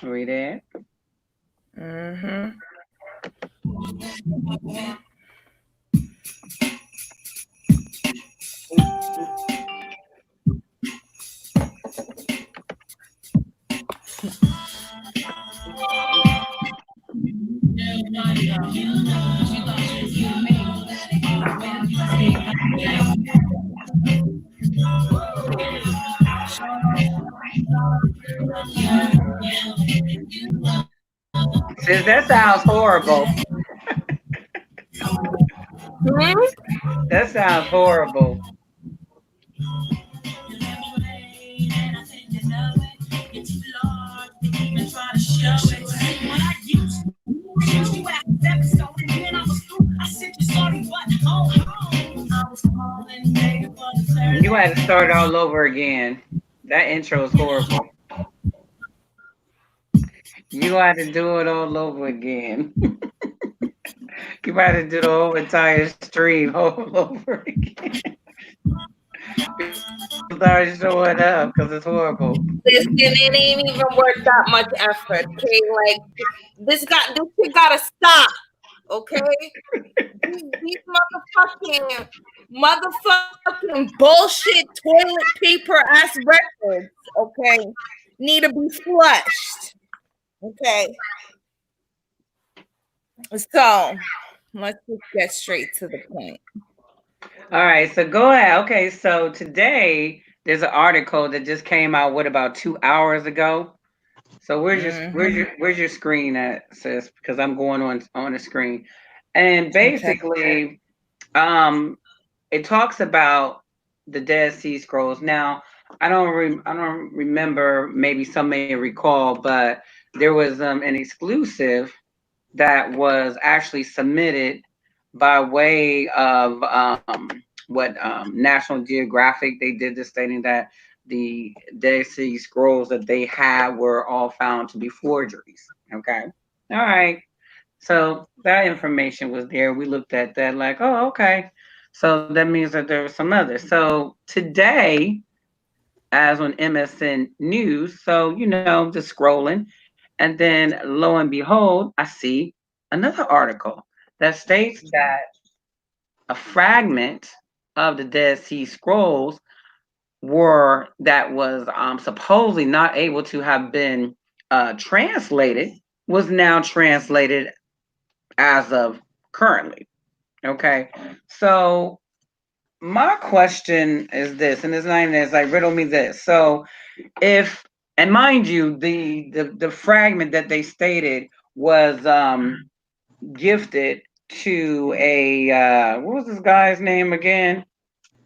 Are we there? Mm-hmm. Sis, that sounds horrible. Hmm? That sounds horrible. You had to start all over again. That intro is horrible. You had to do it all over again. You had to do the whole entire stream all over again. People started showing up because it's horrible. Listen, it ain't even worth that much effort. Okay, like this shit gotta stop. Okay, these motherfucking bullshit toilet paper ass records. Okay, need to be flushed. Okay, so let's just get straight to the point. All right, so go ahead. Okay, so today there's an article that just came out. What about 2 hours ago? So Mm-hmm. where's your screen at, sis? Because I'm going on the screen, and Okay. basically, it talks about the Dead Sea Scrolls. Now, I don't remember. Maybe some may recall, but there was an exclusive that was actually submitted by way of what National Geographic. They did this, stating that the Dead Sea Scrolls that they had were all found to be forgeries. Okay, all right. So that information was there. We looked at that like, oh, okay. So that means that there were some others. So today, as on MSN News, so just scrolling, and then lo and behold, I see another article that states that a fragment of the Dead Sea Scrolls were that was supposedly not able to have been translated was now translated as of currently. Okay, so my question is this, and it's not even it's like riddle me this. So if and mind you, the fragment that they stated was gifted to a what was this guy's name again?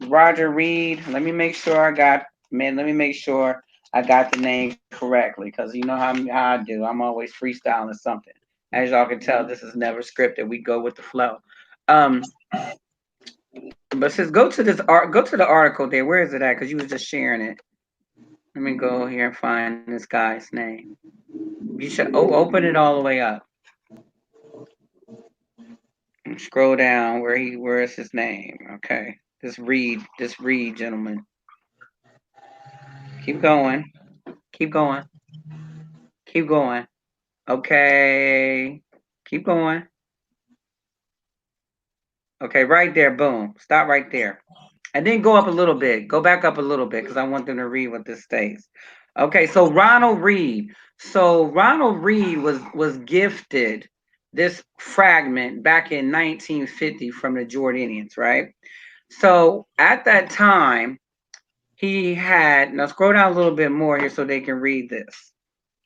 Roger Reed. Let me make sure I got man. Let me make sure I got the name correctly because you know how I do. I'm always freestyling something. As y'all can tell, this is never scripted. We go with the flow. Um, but says go to this art. Go to the article there. Where is it at? Because you was just sharing it. Let me go here and find this guy's name. You should open it all the way up and scroll down where is his name? Okay, this Reed gentleman. Keep going. Keep going. Keep going. Okay. Keep going. Okay, right there. Boom. Stop right there. And then go up a little bit. Go back up a little bit because I want them to read what this states. Okay, so Ronald Reed. So Ronald Reed was gifted this fragment back in 1950 from the Jordanians, right? So at that time, he had now scroll down a little bit more here so they can read this.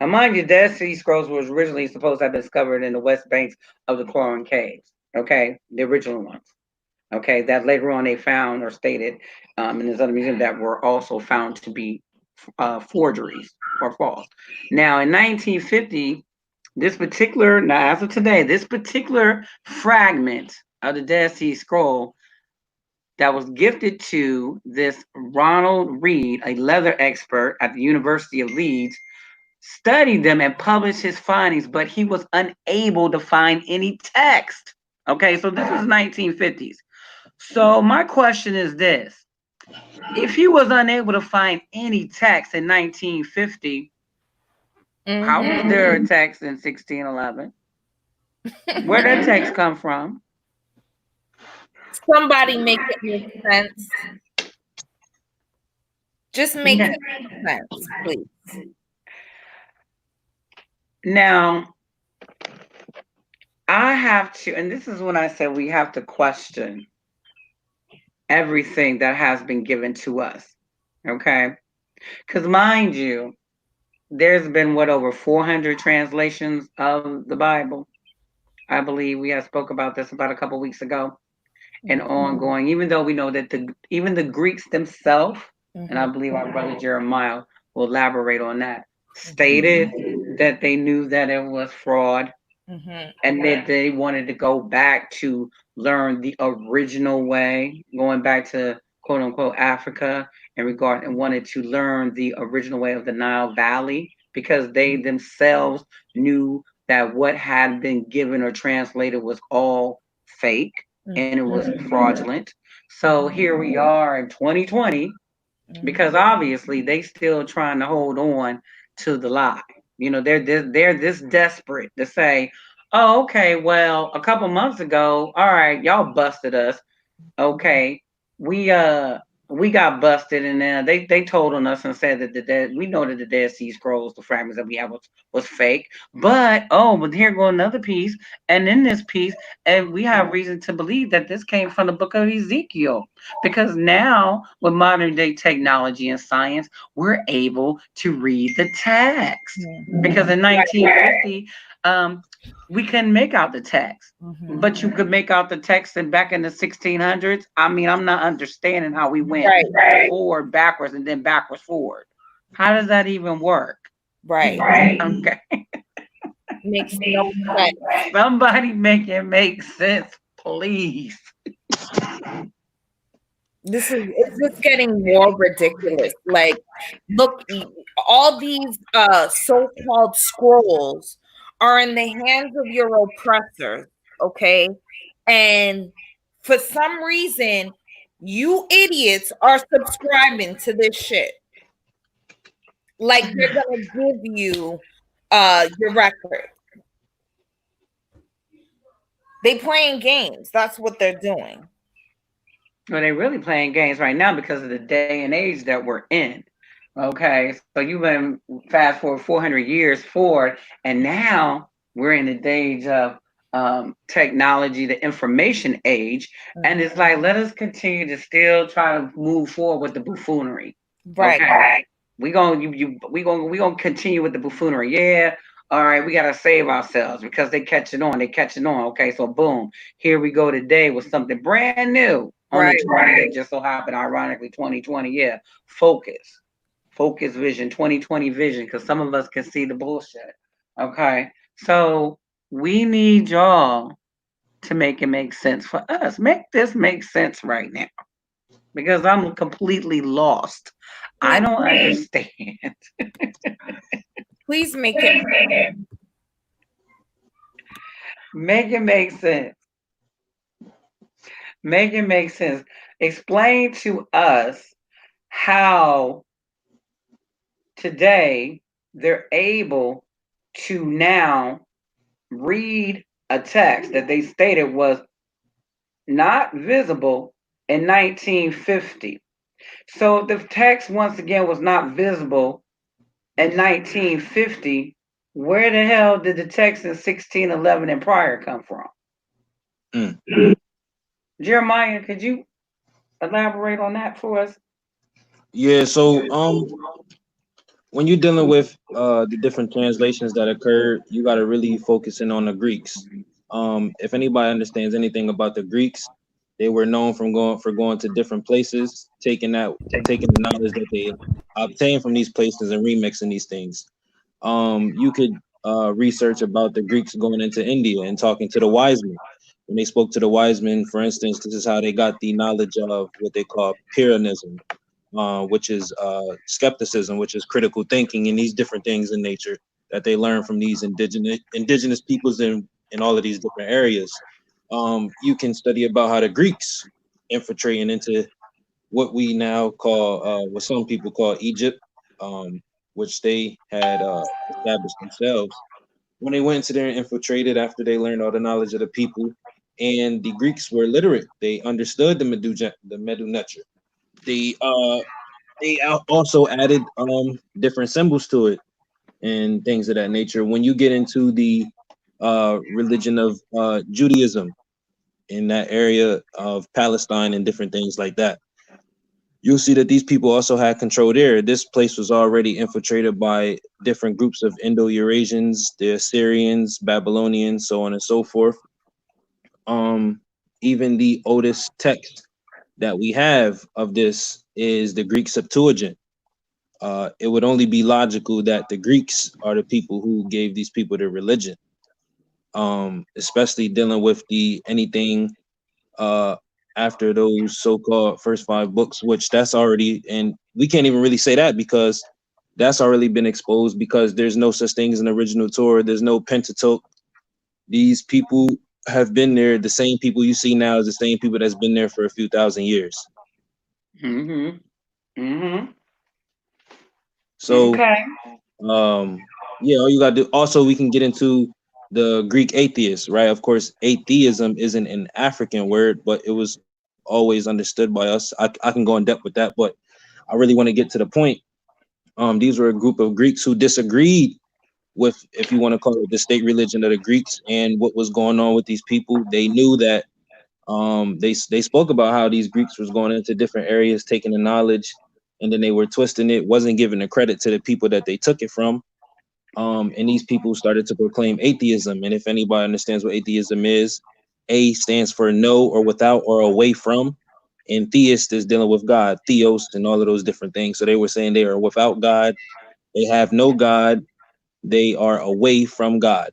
Now, mind you, Dead Sea Scrolls was originally supposed to have been discovered in the west banks of the Cloran Caves. Okay, the original ones. Okay, that later on they found or stated in this other museum that were also found to be forgeries or false. Now, in 1950, this particular, now as of today, this particular fragment of the Dead Sea Scroll that was gifted to this Ronald Reed, a leather expert at the University of Leeds, studied them and published his findings, but he was unable to find any text. Okay, so this is 1950s. So my question is this: if he was unable to find any text in 1950, How was there a text in 1611? Where did that text come from? Somebody make it make sense. Just make it make sense, please. Now, I have to, and this is when I said we have to question everything that has been given to us. Okay? Because mind you, there's been what, over 400 translations of the Bible. I believe we had spoke about this about a couple weeks ago, and ongoing. Even though we know that even the Greeks themselves, and I believe our brother Jeremiah will elaborate on that, stated that they knew that it was fraud, and that they wanted to go back to learn the original way, going back to quote unquote Africa and wanted to learn the original way of the Nile Valley because they themselves knew that what had been given or translated was all fake and it was fraudulent. So here we are in 2020 because obviously they still trying to hold on to the lie. You know, they're this desperate to say, "Oh, okay, well, a couple months ago, all right, y'all busted us. Okay, we we got busted, and they told on us and said that we know that the Dead Sea Scrolls, the fragments that we have was fake. But here go another piece, and in this piece, and we have reason to believe that this came from the book of Ezekiel, because now with modern day technology and science, we're able to read the text. Because in 1950, we couldn't make out the text, but you could make out the text and back in the 1600s. I mean, I'm not understanding how we went forward backwards and then backwards forward. How does that even work? Right. Okay. Makes no sense. Somebody make it make sense, please. It's just getting more ridiculous. Like, look, all these so-called scrolls are in the hands of your oppressors, okay? And for some reason, you idiots are subscribing to this shit. Like they're gonna give you your record. They playing games. That's what they're doing. Well, they're really playing games right now because of the day and age that we're in. Okay, so you've been fast forward 400 years forward, and now we're in the age of technology, the information age, and it's like let us continue to still try to move forward with the buffoonery. Right. Okay, we gonna continue with the buffoonery. Yeah. All right, we gotta save ourselves because they catching on. They catching on. Okay, so boom, here we go today with something brand new on the 20th. Just so happened, ironically, 2020. Yeah, focus vision, 2020 vision, because some of us can see the bullshit. Okay, so we need y'all to make it make sense for us. Make this make sense right now, because I'm completely lost. I don't understand. Please make it make it make sense. Make it make sense. Explain to us how today they're able to now read a text that they stated was not visible in 1950. So the text once again was not visible in 1950. Where the hell did the text in 1611 and prior come from? Jeremiah, could you elaborate on that for us? Yeah, so when you're dealing with the different translations that occurred, you got to really focus in on the Greeks. If anybody understands anything about the Greeks, they were known for going to different places, taking the knowledge that they obtained from these places and remixing these things. You could research about the Greeks going into India and talking to the wise men. When they spoke to the wise men, for instance, this is how they got the knowledge of what they call Pyrrhonism, which is skepticism, which is critical thinking, and these different things in nature that they learn from these indigenous peoples in all of these different areas. You can study about how the Greeks infiltrating into what we now call, what some people call Egypt, which they had established themselves. When they went into there and infiltrated after they learned all the knowledge of the people, and the Greeks were literate, they understood the Medu Neter. They also added different symbols to it and things of that nature. When you get into the religion of Judaism in that area of Palestine and different things like that, you'll see that these people also had control there. This place was already infiltrated by different groups of Indo-Eurasians, the Assyrians, Babylonians, so on and so forth. Even the oldest text that we have of this is the Greek Septuagint. It would only be logical that the Greeks are the people who gave these people their religion, especially dealing with the anything after those so-called first 5 books, which that's already, and we can't even really say that because that's already been exposed, because there's no such thing as an original Torah. There's no Pentateuch. These people have been there. The same people you see now is the same people that's been there for a few thousand years. So, Okay. yeah, all you gotta do. Also, we can get into the Greek atheists, right? Of course, atheism isn't an African word, but it was always understood by us. I can go in depth with that, but I really want to get to the point. These were a group of Greeks who disagreed with, if you want to call it, the state religion of the Greeks and what was going on with these people. They knew that they spoke about how these Greeks was going into different areas, taking the knowledge, and then they were twisting it, wasn't giving the credit to the people that they took it from. And these people started to proclaim atheism. And if anybody understands what atheism is, A stands for no or without or away from, and theist is dealing with God, theos, and all of those different things. So they were saying they are without God, they have no God, they are away from God.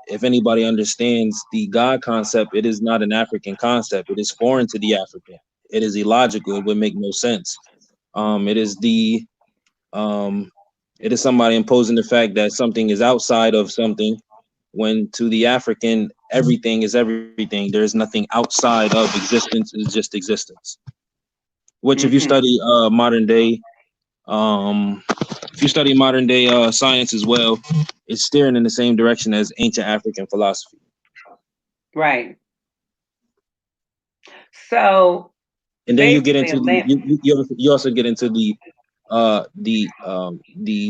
If anybody understands the God concept, it is not an African concept. It is foreign to the African. It is illogical. It would make no sense. It is somebody imposing the fact that something is outside of something, when to the African, everything is everything. There is nothing outside of existence. It's just existence. Which, if you study modern day, science as well, it's steering in the same direction as ancient African philosophy. Right. So, and then you get into you also get into the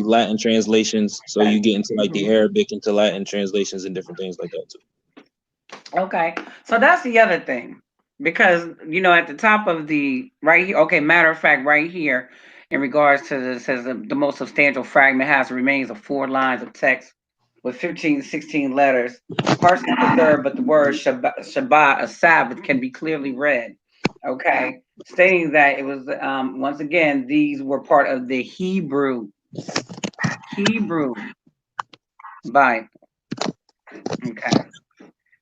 Latin translations. So you get into like the Arabic into Latin translations and different things like that too. Okay, so that's the other thing, because at the top of the right here. Okay, matter of fact, right here, in regards to this, says the most substantial fragment has remains of 4 lines of text with 15 to 16 letters, partially preserved, but the word Shabbat, a Sabbath, can be clearly read. Okay, stating that it was once again, these were part of the Hebrew Bible. Okay,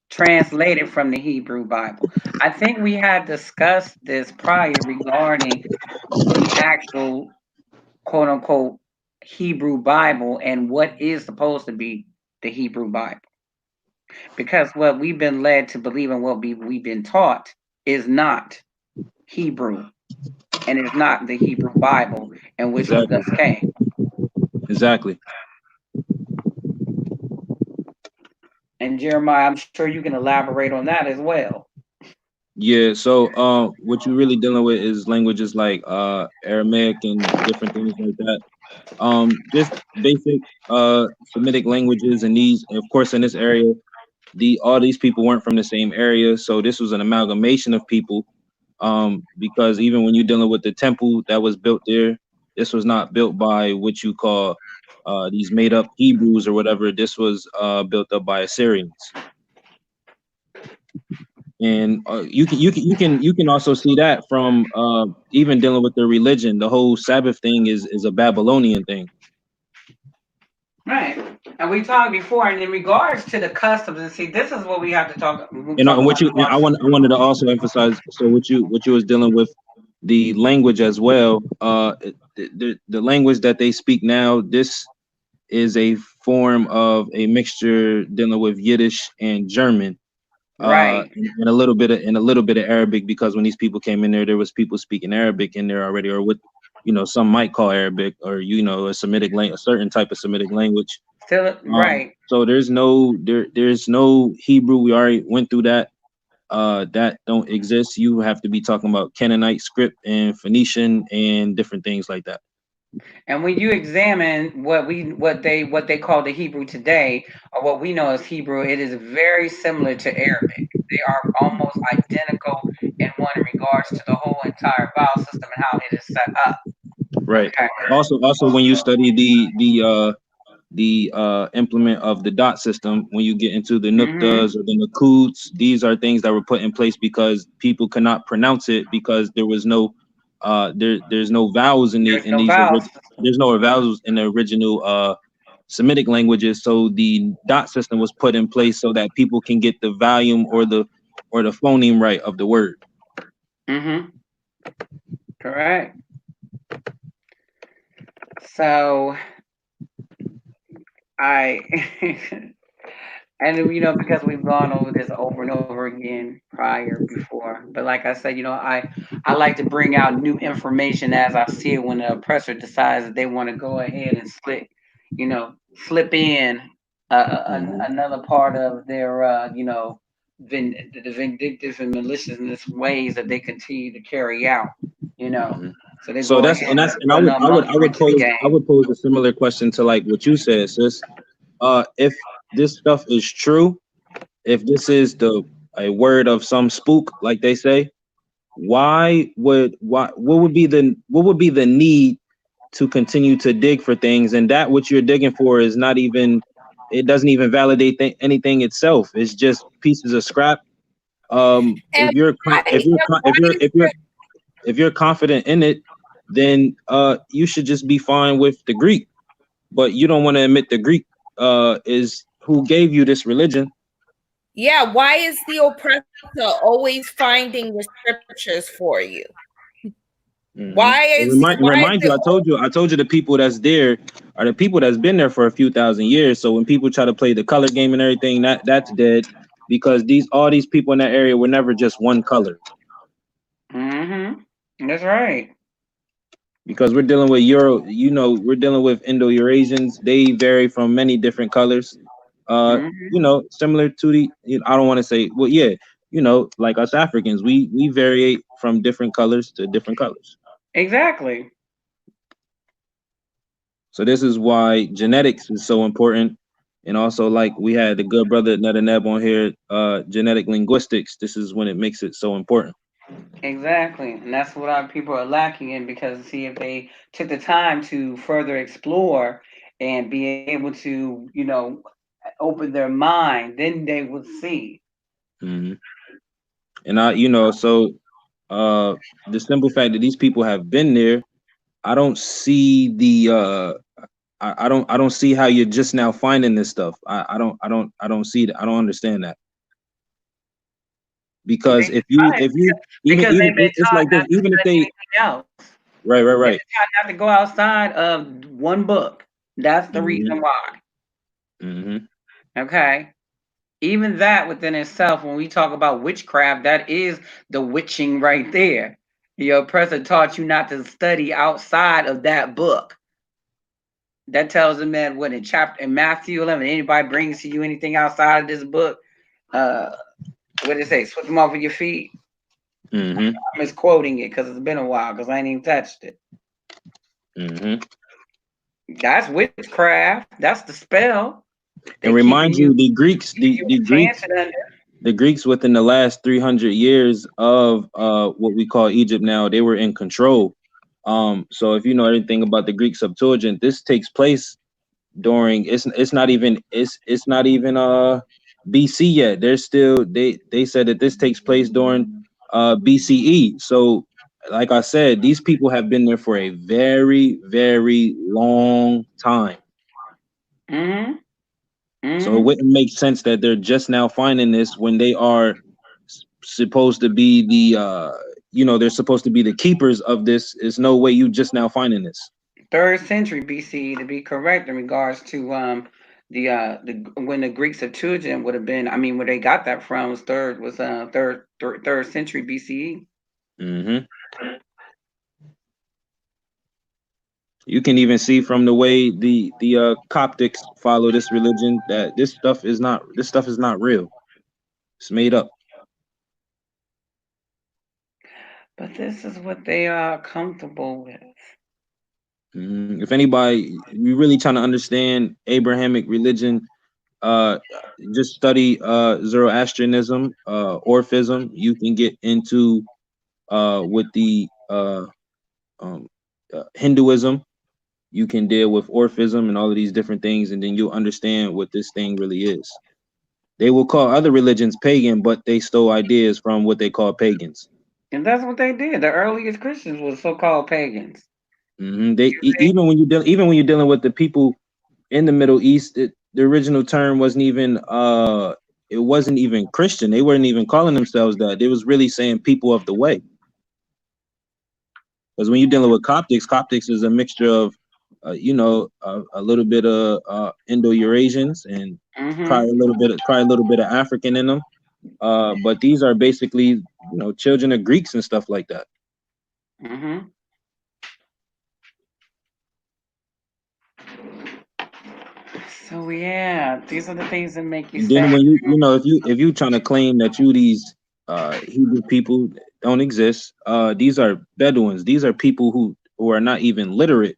translated from the Hebrew Bible. I think we had discussed this prior regarding the actual quote unquote Hebrew Bible and what is supposed to be the Hebrew Bible. Because what we've been led to believe and what we've been taught is not Hebrew, and it's not the Hebrew Bible in which we thus came. Exactly. And Jeremiah, I'm sure you can elaborate on that as well. Yeah, so what you're really dealing with is languages like Aramaic and different things like that. Just basic Semitic languages, and these, of course, in this area, all these people weren't from the same area, so this was an amalgamation of people. Because even when you're dealing with the temple that was built there, this was not built by what you call these made up Hebrews or whatever. This was built up by Assyrians. And you can also see that from even dealing with the religion. The whole Sabbath thing is a Babylonian thing. Right. And we talked before, and in regards to the customs, and see, this is what we have to talk. I wanted to also emphasize. So what you was dealing with, the language as well. The language that they speak now, this is a form of a mixture dealing with Yiddish and German. Right. And a little bit of Arabic, because when these people came in there was people speaking Arabic in there already, or what some might call Arabic, or a Semitic language, a certain type of Semitic language. Still right. So there's no Hebrew. We already went through that. That don't exist. You have to be talking about Canaanite script and Phoenician and different things like that. And when you examine what they call the Hebrew today, or what we know as Hebrew, it is very similar to Arabic. They are almost identical in regards to the whole entire vowel system and how it is set up. Right. Okay. Also, when you study the implement of the dot system, when you get into the Nuktas or the Nakuts, these are things that were put in place because people could not pronounce it because there was no there's no vowels in There's no vowels. There's no vowels in the original Semitic languages, so the dot system was put in place so that people can get the volume or the phoneme right of the word. Correct. So and because we've gone over this over and over again before, but like I said, I like to bring out new information as I see it when the oppressor decides that they want to go ahead and slip in another part of their the vindictive and malicious ways that they continue to carry out. So I would pose a similar question to like what you said, sis. If this stuff is true, if this is a word of some spook, like they say, what would be the need to continue to dig for things, and that what you're digging for is not even, it doesn't even validate anything itself. It's just pieces of scrap. If you're confident in it, then you should just be fine with the Greek. But you don't want to admit the Greek is who gave you this religion. Yeah, why is the oppressor always finding the scriptures for you? Why is remind you? I told you the people that's there are the people that's been there for a few thousand years. So when people try to play the color game and everything, that's dead, because all these people in that area were never just one color. That's right. Because we're dealing with we're dealing with Indo-Eurasians. They vary from many different colors. Similar to the, I don't want to say, well, yeah, like us Africans, we vary from different colors to different colors. Exactly. So this is why genetics is so important. And also, like we had the good brother Netaneb on here, genetic linguistics. This is when it makes it so important. Exactly. And that's what our people are lacking in, because see, if they took the time to further explore and be able to, open their mind, then they would see. And so the simple fact that these people have been there, I don't see the I don't see how you're just now finding this stuff. I don't see that. I don't understand that. Because if you even it's like this, even if they right. They're trying not to go outside of one book. That's the reason why. Okay. Even that within itself, when we talk about witchcraft, that is the witching right there. Your oppressor taught you not to study outside of that book. That tells them that when in Matthew 11, anybody brings to you anything outside of this book, what did it say? Sweep them off with your feet. I'm misquoting it because it's been a while, because I ain't even touched it. That's witchcraft. That's the spell. And remind you, the Greeks within the last 300 years of what we call Egypt now, they were in control. So if you know anything about the Greek Septuagint, this takes place during it's not even BC yet. They're still they said that this takes place during BCE. So like I said, these people have been there for a very, very long time. So it wouldn't make sense that they're just now finding this when they are supposed to be the they're supposed to be the keepers of this. There's no way you just now finding this. 3rd century BCE, to be correct, in regards to the when the Greek Septuagint would have been, where they got that from was third century BCE. You can even see from the way the Coptics follow this religion that this stuff is not real. It's made up. But this is what they are comfortable with. If anybody you really trying to understand Abrahamic religion, uh, just study Zoroastrianism, Orphism. You can get into with the Hinduism. You can deal with Orphism and all of these different things, and then you'll understand what this thing really is. They will call other religions pagan, but they stole ideas from what they call pagans. And that's what they did. The earliest Christians were so-called pagans. Even when you're dealing with the people in the Middle East, the original term it wasn't even Christian. They weren't even calling themselves that. They was really saying people of the way. Because when you're dealing with Coptics, Coptics is a mixture of a little bit of Indo-Eurasians and probably a little bit of African in them. But these are basically children of Greeks and stuff like that. Mm-hmm. So yeah, these are the things that make you And then sad. when if you trying to claim that these Hebrew people don't exist, these are Bedouins. These are people who are not even literate.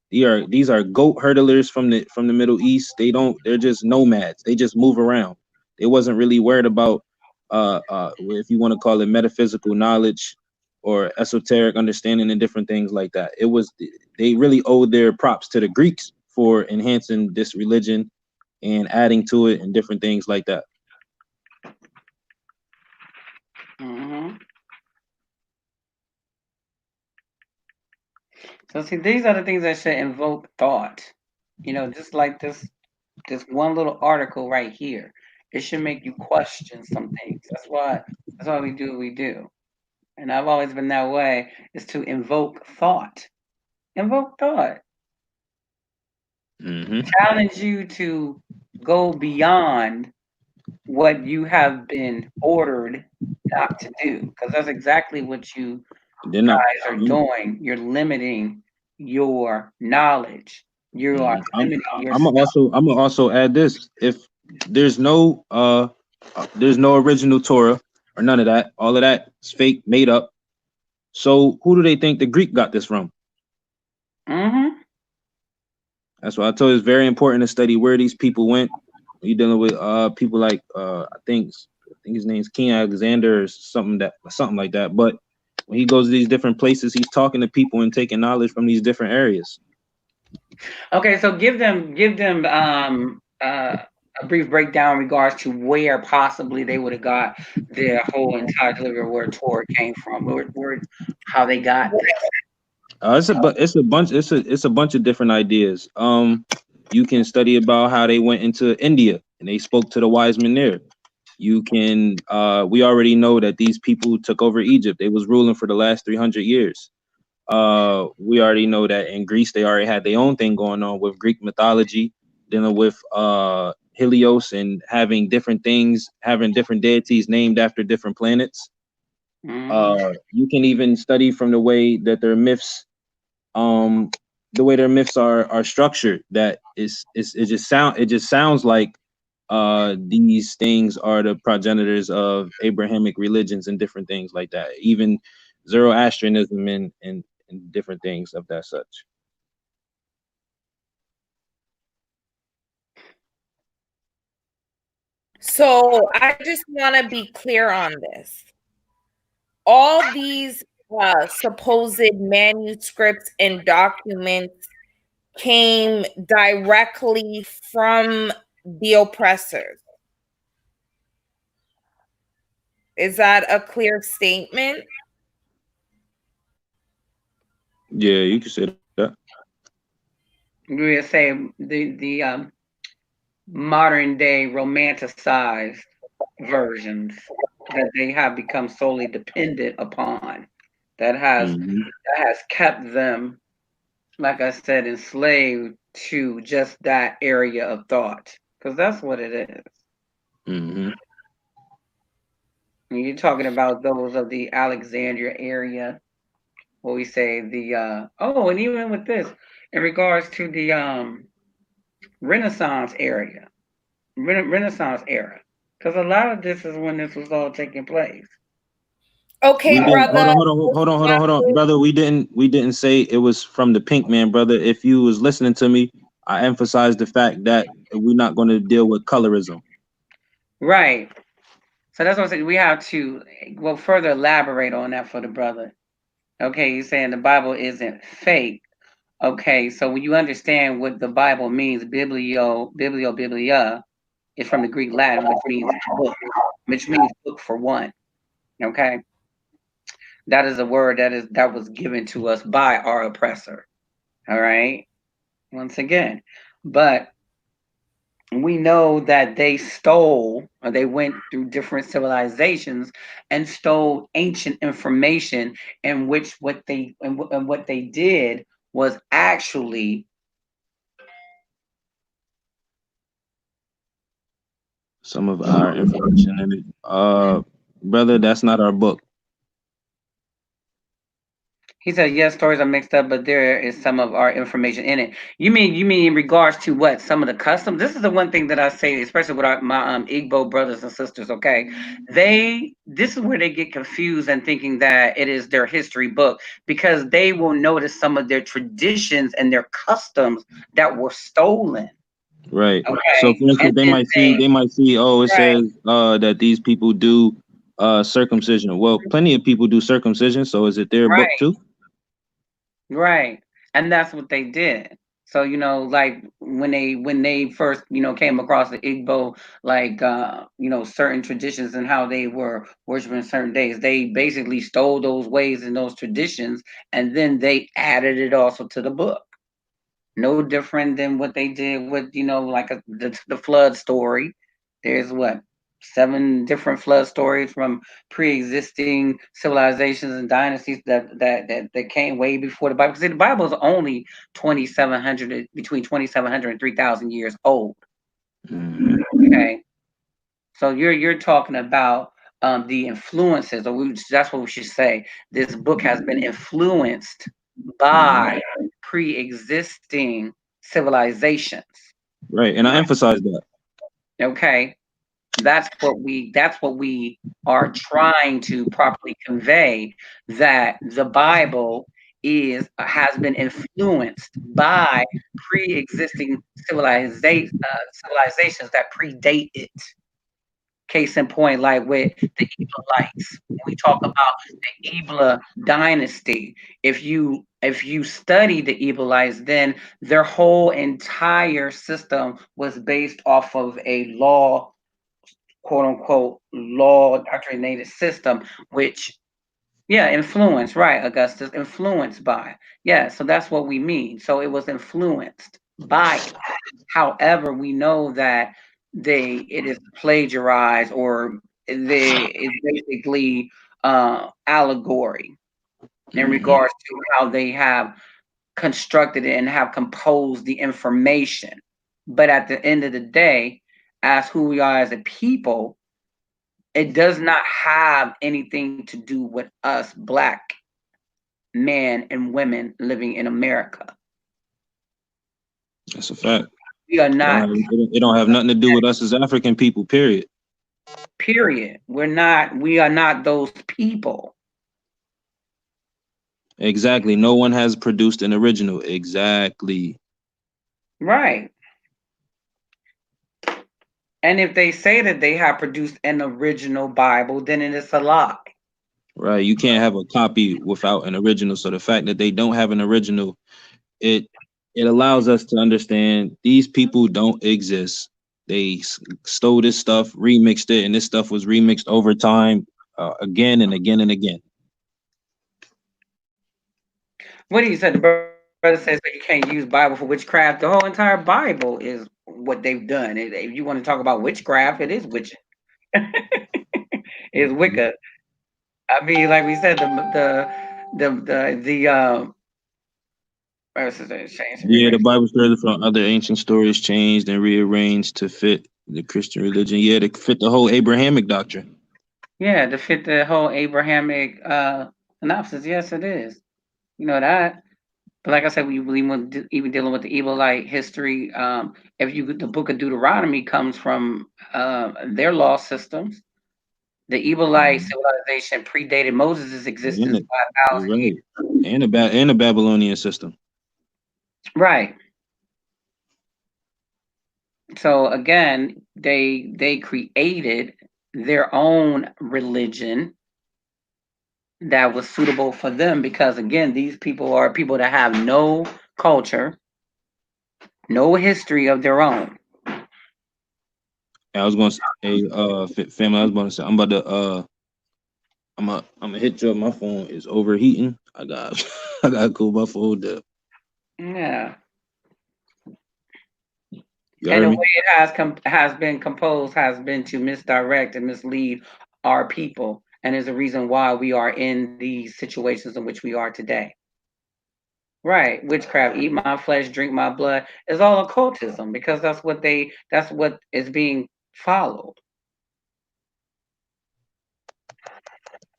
These are goat hurdlers from the Middle East. They're just nomads. They just move around. They wasn't really worried about if you want to call it metaphysical knowledge or esoteric understanding and different things like that. They really owed their props to the Greeks for enhancing this religion and adding to it and different things like that. Mm-hmm. So see, these are the things that should invoke thought. Just like this one little article right here. It should make you question some things. That's why we do what we do. And I've always been that way, is to invoke thought. Invoke thought. Mm-hmm. Challenge you to go beyond what you have been ordered not to do. Because that's exactly what you They're not. guys are doing. You're limiting your knowledge. You are limiting yourself. I'm gonna also add this. If there's no original Torah or none of that, all of that is fake, made up. So who do they think the Greek got this from? Mm-hmm. That's why I told you it's very important to study where these people went. You're dealing with people like I think his name's King Alexander or something like that. But when he goes to these different places, he's talking to people and taking knowledge from these different areas. Okay, so give them a brief breakdown in regards to where possibly they would have got their whole entire delivery of where Torah came from, how they got this. It's a bunch of different ideas. You can study about how they went into India and they spoke to the wise men there. You can we already know that these people took over Egypt. They was ruling for the last 300 years. We already know that in Greece they already had their own thing going on with Greek mythology, dealing with Helios and having different things, having different deities named after different planets. You can even study from the way that their myths are structured. That it just sounds like these things are the progenitors of Abrahamic religions and different things like that, even Zoroastrianism and different things of that such. So I just want to be clear on this. All these supposed manuscripts and documents came directly from the oppressors. Is that a clear statement? Yeah, you can say that. We would say the modern day romanticized versions that they have become solely dependent upon. That has kept them, like I said, enslaved to just that area of thought, because that's what it is. Mm-hmm. And you're talking about those of the Alexandria area, what we say and even with this, in regards to the Renaissance area, Renaissance era, because a lot of this is when this was all taking place. Okay, We didn't brother. hold on, brother. We didn't say it was from the pink man, brother. If you was listening to me, I emphasized the fact that we're not going to deal with colorism. Right. So that's what I'm saying. We have to well further elaborate on that for the brother. Okay, you're saying the Bible isn't fake. Okay, so when you understand what the Bible means, biblia is from the Greek Latin, which means book, which means book for one. Okay, that is a word that was given to us by our oppressor. All right, once again, but we know that they stole or they went through different civilizations and stole ancient information in which what they did was actually Some of our information in it. Brother, that's not our book. he said yes, stories are mixed up, but there is some of our information in it. You mean in regards to what? Some of the customs? This is the one thing that I say, especially with my Igbo brothers and sisters, okay? This is where they get confused and thinking that it is their history book because they will notice some of their traditions and their customs that were stolen. Right. So Okay. for instance, And then they might see, oh, it right, says that these people do circumcision. Well, plenty of people do circumcision, so is it their book right. too? Right. And that's what they did. So, like when they first, came across the Igbo, like certain traditions and how they were worshiping certain days, they basically stole those ways and those traditions and then they added it also to the book. No different than what they did with, like the flood story. There's what, 7 different flood stories from pre-existing civilizations and dynasties that came way before the Bible. Because the Bible is only 2,700, between 2,700 and 3,000 years old. Mhm. Okay, so you're talking about the influences, that's what we should say. This book has been influenced by pre-existing civilizations. Right, and I emphasize that. Okay, that's what we are trying to properly convey, that the Bible has been influenced by pre-existing civilizations that predate it. Case in point, like with the Ebilites, when we talk about the Ebla dynasty, if you study the Ebilites, then their whole entire system was based off of a law, quote unquote, law doctrinated system, which, yeah, influenced, right, Augustus, influenced by. Yeah, so that's what we mean. So it was influenced by it. However, we know that it is plagiarized, or it's basically allegory in Mhm. regards to how they have constructed it and have composed the information. But at the end of the day, as who we are as a people, it does not have anything to do with us black men and women living in America. That's a fact. We are It don't not, have it don't have nothing to do with us as African people, period. period. We are not those people. Exactly. No one has produced an original. Exactly. Right. And if they say that they have produced an original Bible, then it is a lie. Right. You can't have a copy without an original. So the fact that they don't have an original, it it allows us to understand these people don't exist. They stole this stuff, remixed it, and this stuff was remixed over time, again and again and again. What do you say? The brother says that you can't use Bible for witchcraft. The whole entire Bible is what they've done. If you want to talk about witchcraft, it is witch. It's Wicca. I mean, like we said, the verses that changed and Yeah, the remixed. Bible stories from other ancient stories changed and rearranged to fit the Christian religion. Yeah, to fit the whole Abrahamic doctrine. Yeah, to fit the whole Abrahamic synopsis. Yes, it is. You know that. But like I said, we want even dealing with the Ebelite history. If you the book of Deuteronomy comes from their law systems. The Ebelite civilization predated Moses' And existence the, by you're 1,000 years. right. And the Babylonian system. Right. So again, they created their own religion that was suitable for them because again, these people are people that have no culture, no history of their own. I was gonna say, hey, family, I was gonna say, I'm about to, I'm gonna hit you up. My phone is overheating. I got, I gotta cool my phone down. Yeah. You And heard the me? way it has been composed has been to misdirect and mislead our people, and is the reason why we are in these situations in which we are today. Right, witchcraft, eat my flesh, drink my blood is all occultism because that's what is being followed.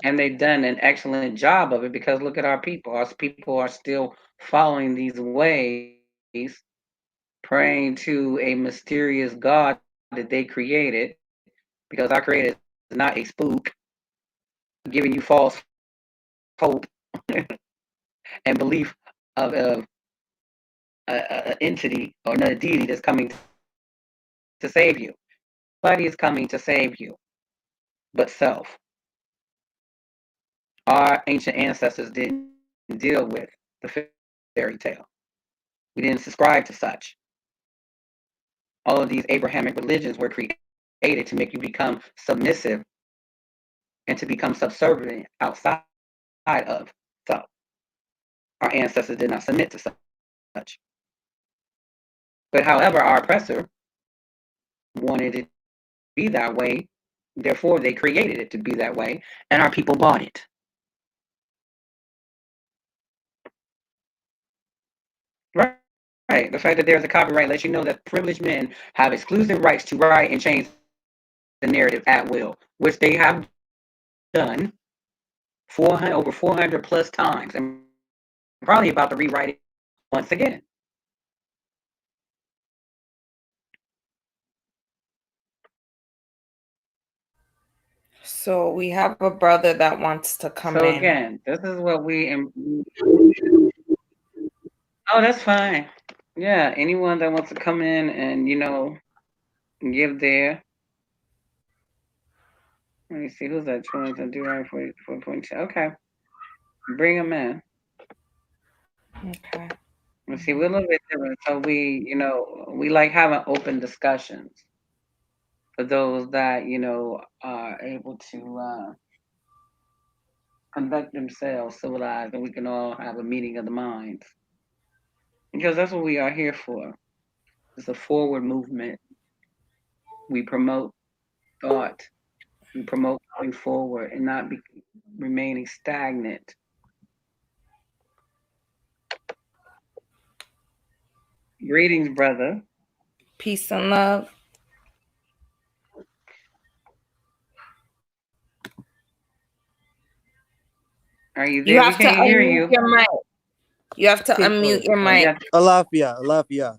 And they've done an excellent job of it because look at our people. Our people are still following these ways, praying to a mysterious God that they created because our creator is not a spook giving you false hope and belief of a entity or another deity that's coming to save you. Nobody is coming to save you but self. Our ancient ancestors didn't deal with the fairy tale. We didn't subscribe to such. All of these Abrahamic religions were created to make you become submissive and to become subservient outside of self. Our ancestors did not submit to such. But however, our oppressor wanted it to be that way, therefore they created it to be that way, and our people bought it. Right. The fact that there's a copyright lets you know that privileged men have exclusive rights to write and change the narrative at will, which they have done 400 plus times and probably about to rewrite it once again. So we have a brother that wants to come So in. again, this is what oh, that's fine. Yeah, anyone that wants to come in and give their. Let me see who's that. Joins and do right for point. Okay, bring them in. Okay. Let's see, we're a little bit different. So we like having open discussions for those that are able to conduct themselves civilized, and we can all have a meeting of the minds because that's what we are here for. It's a forward movement. We promote thought. We promote going forward and not remaining stagnant. Greetings, brother. Peace and love. Are you You there? We have to can't hear unmute you. your mic. You have to unmute your mic. Yeah. Alafia, Alafia,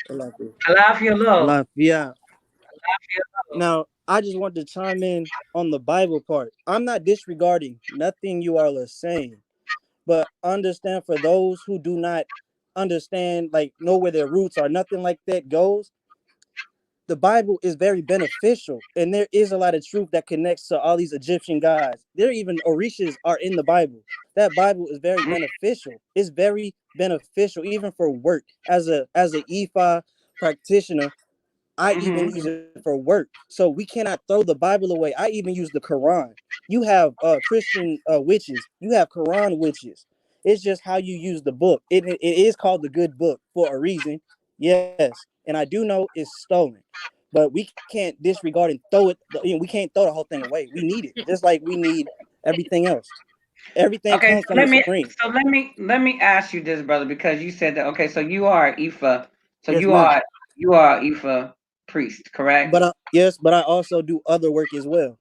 Alafia, Alafia Lo. Alafia. Now, I just want to chime in on the Bible part. I'm not disregarding nothing you all are saying, but understand for those who do not understand, like know where their roots are, nothing like that goes. The Bible is very beneficial, and there is a lot of truth that connects to all these Egyptian gods. There even Orishas are in the Bible. That Bible is very beneficial. It's very beneficial, even for work. As a Ifa practitioner, I even use it for work. So we cannot throw the Bible away. I even use the Quran. You have Christian witches. You have Quran witches. It's just how you use the book. It is called the good book for a reason. Yes. And I do know it's stolen. But we can't disregard and throw it. We can't throw the whole thing away. We need it. Just like we need everything else. Everything Okay, comes from the Supreme. let me ask you this, brother, because you said that. Okay, so you are Ifa. So Yes, ma'am. you are Ifa priest, correct? Yes, but I also do other work as well.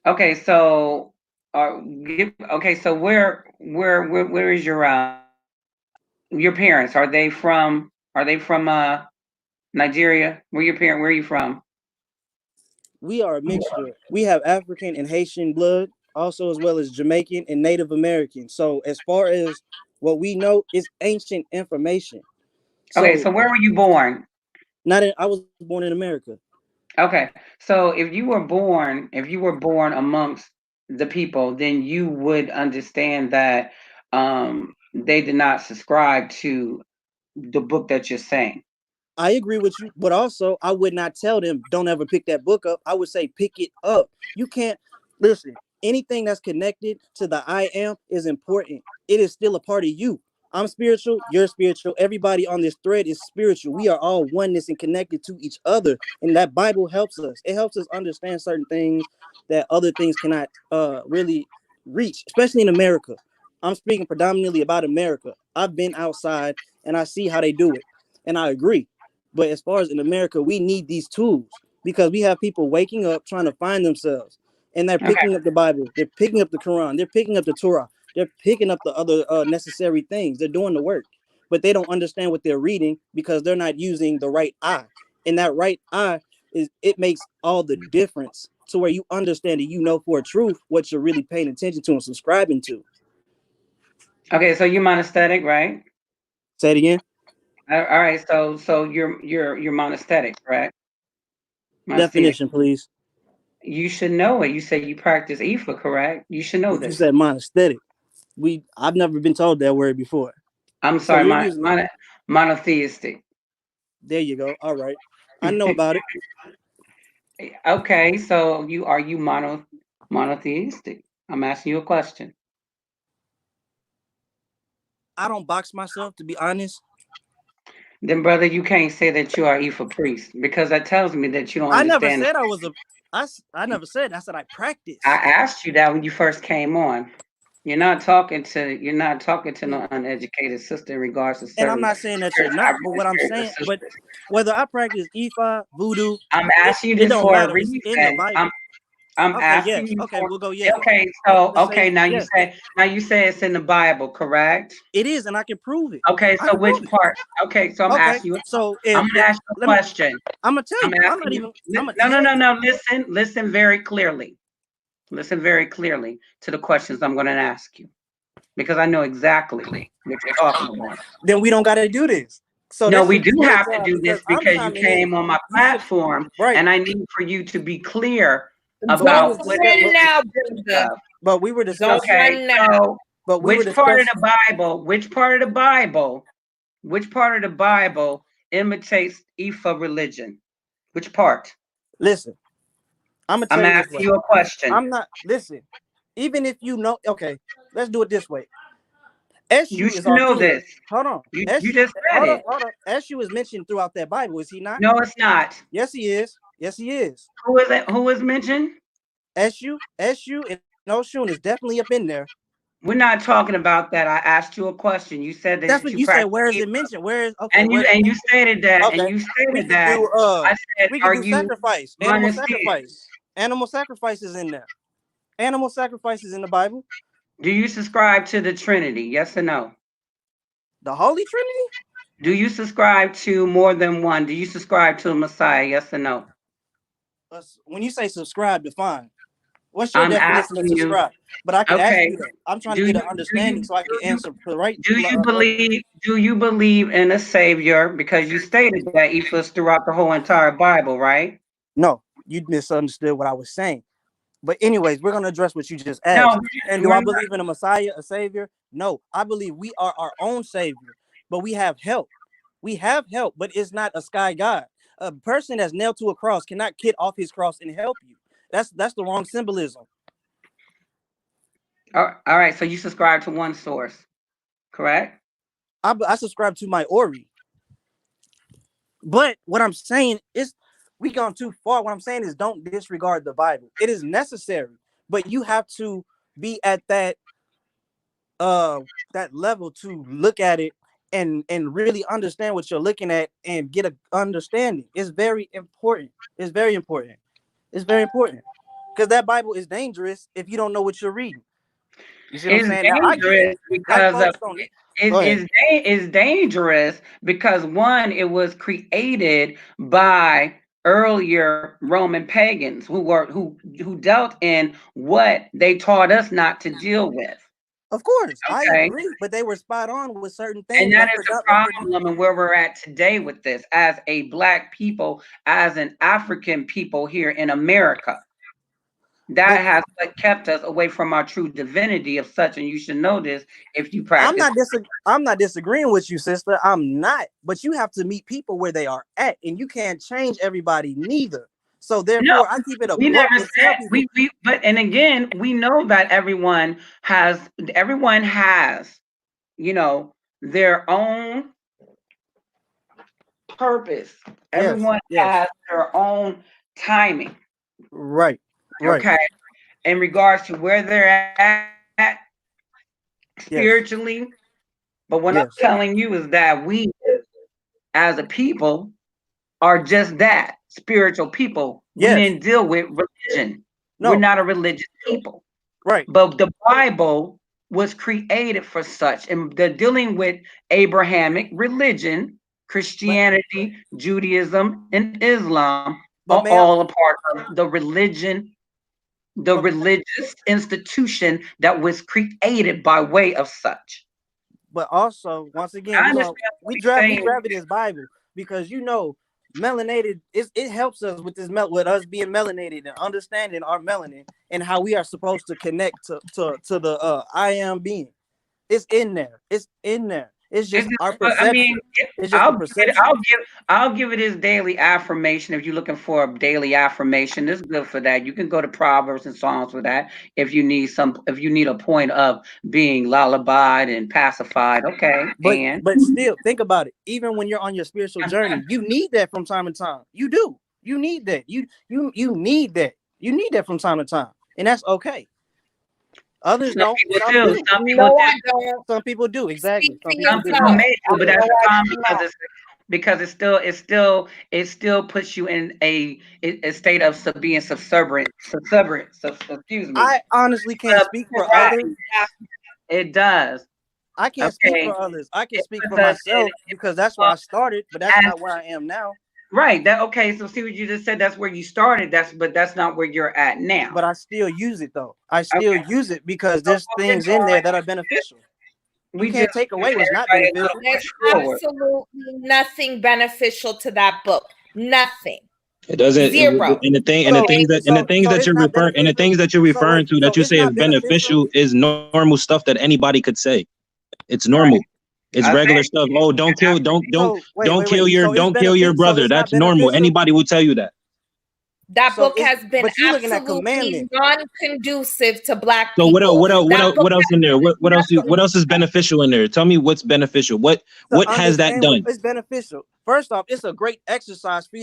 Okay, so where is your Your parents, are they from Nigeria? Where are you from? We are a mixture. We have African and Haitian blood, also as well as Jamaican and Native American. So as far as what we know is ancient information. Okay, So so where were you born? I was born in America. Okay, so if you were born amongst the people, then you would understand that they did not subscribe to the book that you're saying. I agree with you, but also I would not tell them don't ever pick that book up. I would say pick it up. You can't listen. Anything that's connected to the I am is important. It is still a part of you. I'm spiritual, you're spiritual. Everybody on this thread is spiritual. We are all oneness and connected to each other. And that Bible helps us. It helps us understand certain things that other things cannot really reach, especially in America. I'm speaking predominantly about America. I've been outside and I see how they do it. And I agree. But as far as in America, we need these tools because we have people waking up trying to find themselves, and they're Okay. picking up the Bible, they're picking up the Quran, they're picking up the Torah, they're picking up the other necessary things. They're doing the work, but they don't understand what they're reading because they're not using the right eye. And that right eye it makes all the difference to where you understand and you know for a truth what you're really paying attention to and subscribing to. Okay, so you're monastetic, right? Say it again. All right, so you're monastetic, correct? Monastetic. Definition, please. You should know it. You said you practice Ifa, correct? You should know But you this. said monastetic. I've never been told that word before. I'm So sorry, you're using monotheistic. there you go. All right. I know about it. Okay, so you monotheistic? I'm asking you a question. I don't box myself, to be honest. Then, brother, you can't say that you are Ifa priest because that tells me that you don't I never understand. said I was a I never said. I said I practice. I asked you that when you first came on. You're not talking to no uneducated sister in regards to And I'm certain not saying that you're spiritual not, but what I'm spiritual saying, but sisters. whether I practice Ifa, voodoo, I'm asking you it this don't for a matter. It's in the reason. Bible. I'm Okay, asking yes. you Okay, for we'll go yes. okay, so Let's say yes. now you say it's in the Bible, correct? It is, and I can prove it. Okay, I so can which prove it. part? Okay, so I'm Okay. asking you So I'm gonna ask you a let me question. I'm gonna tell I'm you. I'm asking not you even I'm gonna no, listen very clearly. Listen very clearly to the questions I'm gonna ask you. Because I know exactly what you're talking about. then we don't gotta do this. So No, this we should do be your have to job do because this I'm because you chiming in. came on my You should platform, right. and I need for you to be clear Don't about what run now, brother. But we were discussing. okay, Run now. so But we were which part of discussing. the Bible, which part of the Bible imitates Ifa religion? Which part? Listen, I'm gonna I'm tell you this asking way. you a question. I'm not listen. Even if you know, okay, let's do it this way. You Eshu should is know authentic. this. Hold on. You just said it. Hold up. Eshu is mentioned throughout that Bible, is he not? No, it's not. Yes, he is. Yes, he is. Who is it? Who is mentioned? Eshu, and Oshun is definitely up in there. We're not talking about that. I asked you a question. You said That's that what you you said. practice Where is Ifa. it mentioned? Where is okay? And you stated that, and okay. you We stated could that. do I said, we could are do you sacrifice, animal monotheist? sacrifice. Animal sacrifice is in there. Animal sacrifice is in the Bible. Do you subscribe to the Trinity? Yes or no? The Holy Trinity? Do you subscribe to more than one? Do you subscribe to a Messiah? Yes or no? When you say subscribe, define. What's your I'm definition of asking you. subscribe? But I can ask Okay. you that. I'm trying to get an understanding so I can answer the right. Do you believe in a Savior? Because you stated that Ifa's throughout the whole entire Bible, right? No, you misunderstood what I was saying. But anyways, we're gonna address what you just asked. No, And do I believe in a Messiah, a Savior? No, I believe we are our own Savior, but we have help. We have help, but it's not a sky God. A person that's nailed to a cross cannot get off his cross and help you. That's the wrong symbolism. All right. So you subscribe to one source, correct? I subscribe to my Ori. But what I'm saying is we gone too far. What I'm saying is don't disregard the Bible. It is necessary, but you have to be at that level to look at it and really understand what you're looking at and get an understanding. It's very important. It's very important. It's very important. Because that Bible is dangerous if you don't know what you're reading. You see what I'm saying? Now I get it. Dangerous because Black folks don't. is dangerous because one, it was created by earlier Roman pagans who dealt in what they taught us not to deal with. Of course, I Okay. agree, but they were spot on with certain And things. that is the problem and where we're at today with this as a Black people, as an African people here in America. That has what kept us away from our true divinity of such, and you should know this if you practice. I'm not disagreeing with you, sister. I'm not, but you have to meet people where they are at, and you can't change everybody neither. So therefore, I keep it a but and again, we know that everyone has, you know, their own purpose. Everyone has their own timing. Right. Okay. In regards to where they're at spiritually. But what I'm telling you is that we as a people are just that, spiritual people. We didn't deal with religion. No. We're not a religious people. Right. But the Bible was created for such. And they're dealing with Abrahamic religion, Christianity, Judaism, and Islam are all a part of the religion, the religious institution that was created by way of such. But also, once again, we grab this Bible because melanated it helps us with with us being melanated and understanding our melanin and how we are supposed to connect to the I am being. It's in there. It's in there. It's just our perception. I mean, I'll give it his daily affirmation. If you're looking for a daily affirmation, it's good for that. You can go to Proverbs and Psalms for that. If you need a point of being lullabied and pacified, okay. But still, think about it. Even when you're on your spiritual journey, you need that from time to time. You do. You need that. You need that. You need that from time to time, and that's okay. Others don't. Some people do. Exactly. Some people may do, but that's because it still puts you in a state of being subservient. Excuse me. I honestly can't speak for others. It does. I can't speak for others. I can speak for myself because that's where I started, but that's not where I am now. Right. So see what you just said. That's where you started. But that's not where you're at now. But I still use it though. I still use it because there's things in there that are beneficial. We can't take away what's not beneficial. There's absolutely nothing beneficial to that book. Nothing. It doesn't. Zero. And the things that you're referring to that you say is beneficial is normal stuff that anybody could say. It's normal. It's regular stuff. Oh, don't kill your brother. That's normal. Anybody will tell you that. That book has been absolutely non-conducive to Black people. So what else in there? What else is beneficial in there? Tell me what's beneficial. What has that done? It's beneficial. First off, it's a great exercise for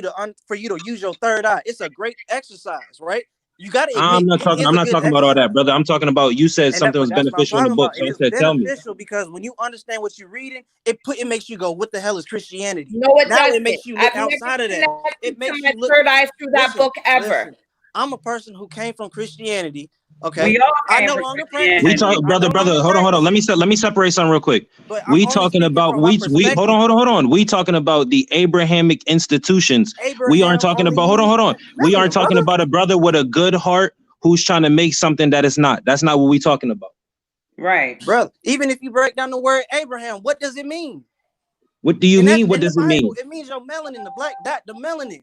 you to use your third eye. It's a great exercise, right? You got to. I'm not talking about all that, brother. I'm talking about you said something was beneficial in the book. So I said, tell me. Beneficial because when you understand what you're reading, it makes you go, "What the hell is Christianity?" No, it doesn't. It makes you look outside of that. It makes you look. Third eye through that book ever. Listen, I'm a person who came from Christianity. Okay, I no longer practice. We talk, brother. Hold on. Let me separate something real quick. We talking about hold on. We talking about the Abrahamic institutions. We aren't talking about hold on. We aren't talking about a brother with a good heart who's trying to make something that is not. That's not what we talking about. Right, brother. Even if you break down the word Abraham, what does it mean? What do you mean? What does it mean? It means your melanin, the black dot, the melanin.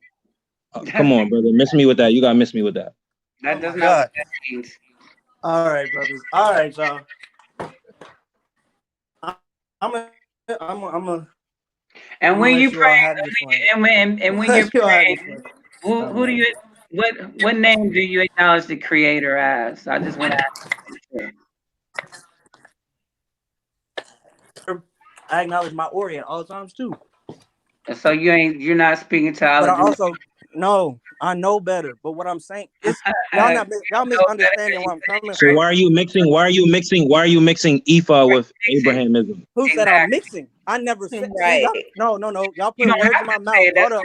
Come on, brother. Miss me with that. You gotta miss me with that. That does not what that means. All right, brothers. All right, y'all. I'm a. And when you pray, and when you're praying, who do you? What name do you acknowledge the Creator as? I just want to ask. I acknowledge my Orient all the times too. So you're not speaking to Allah. But I also no. I know better, but what I'm saying is y'all misunderstanding where I'm coming from. So why are you mixing Ifa with Abrahamism? Who said I'm mixing? I never said right. No. Y'all putting words in my mouth. Hold up.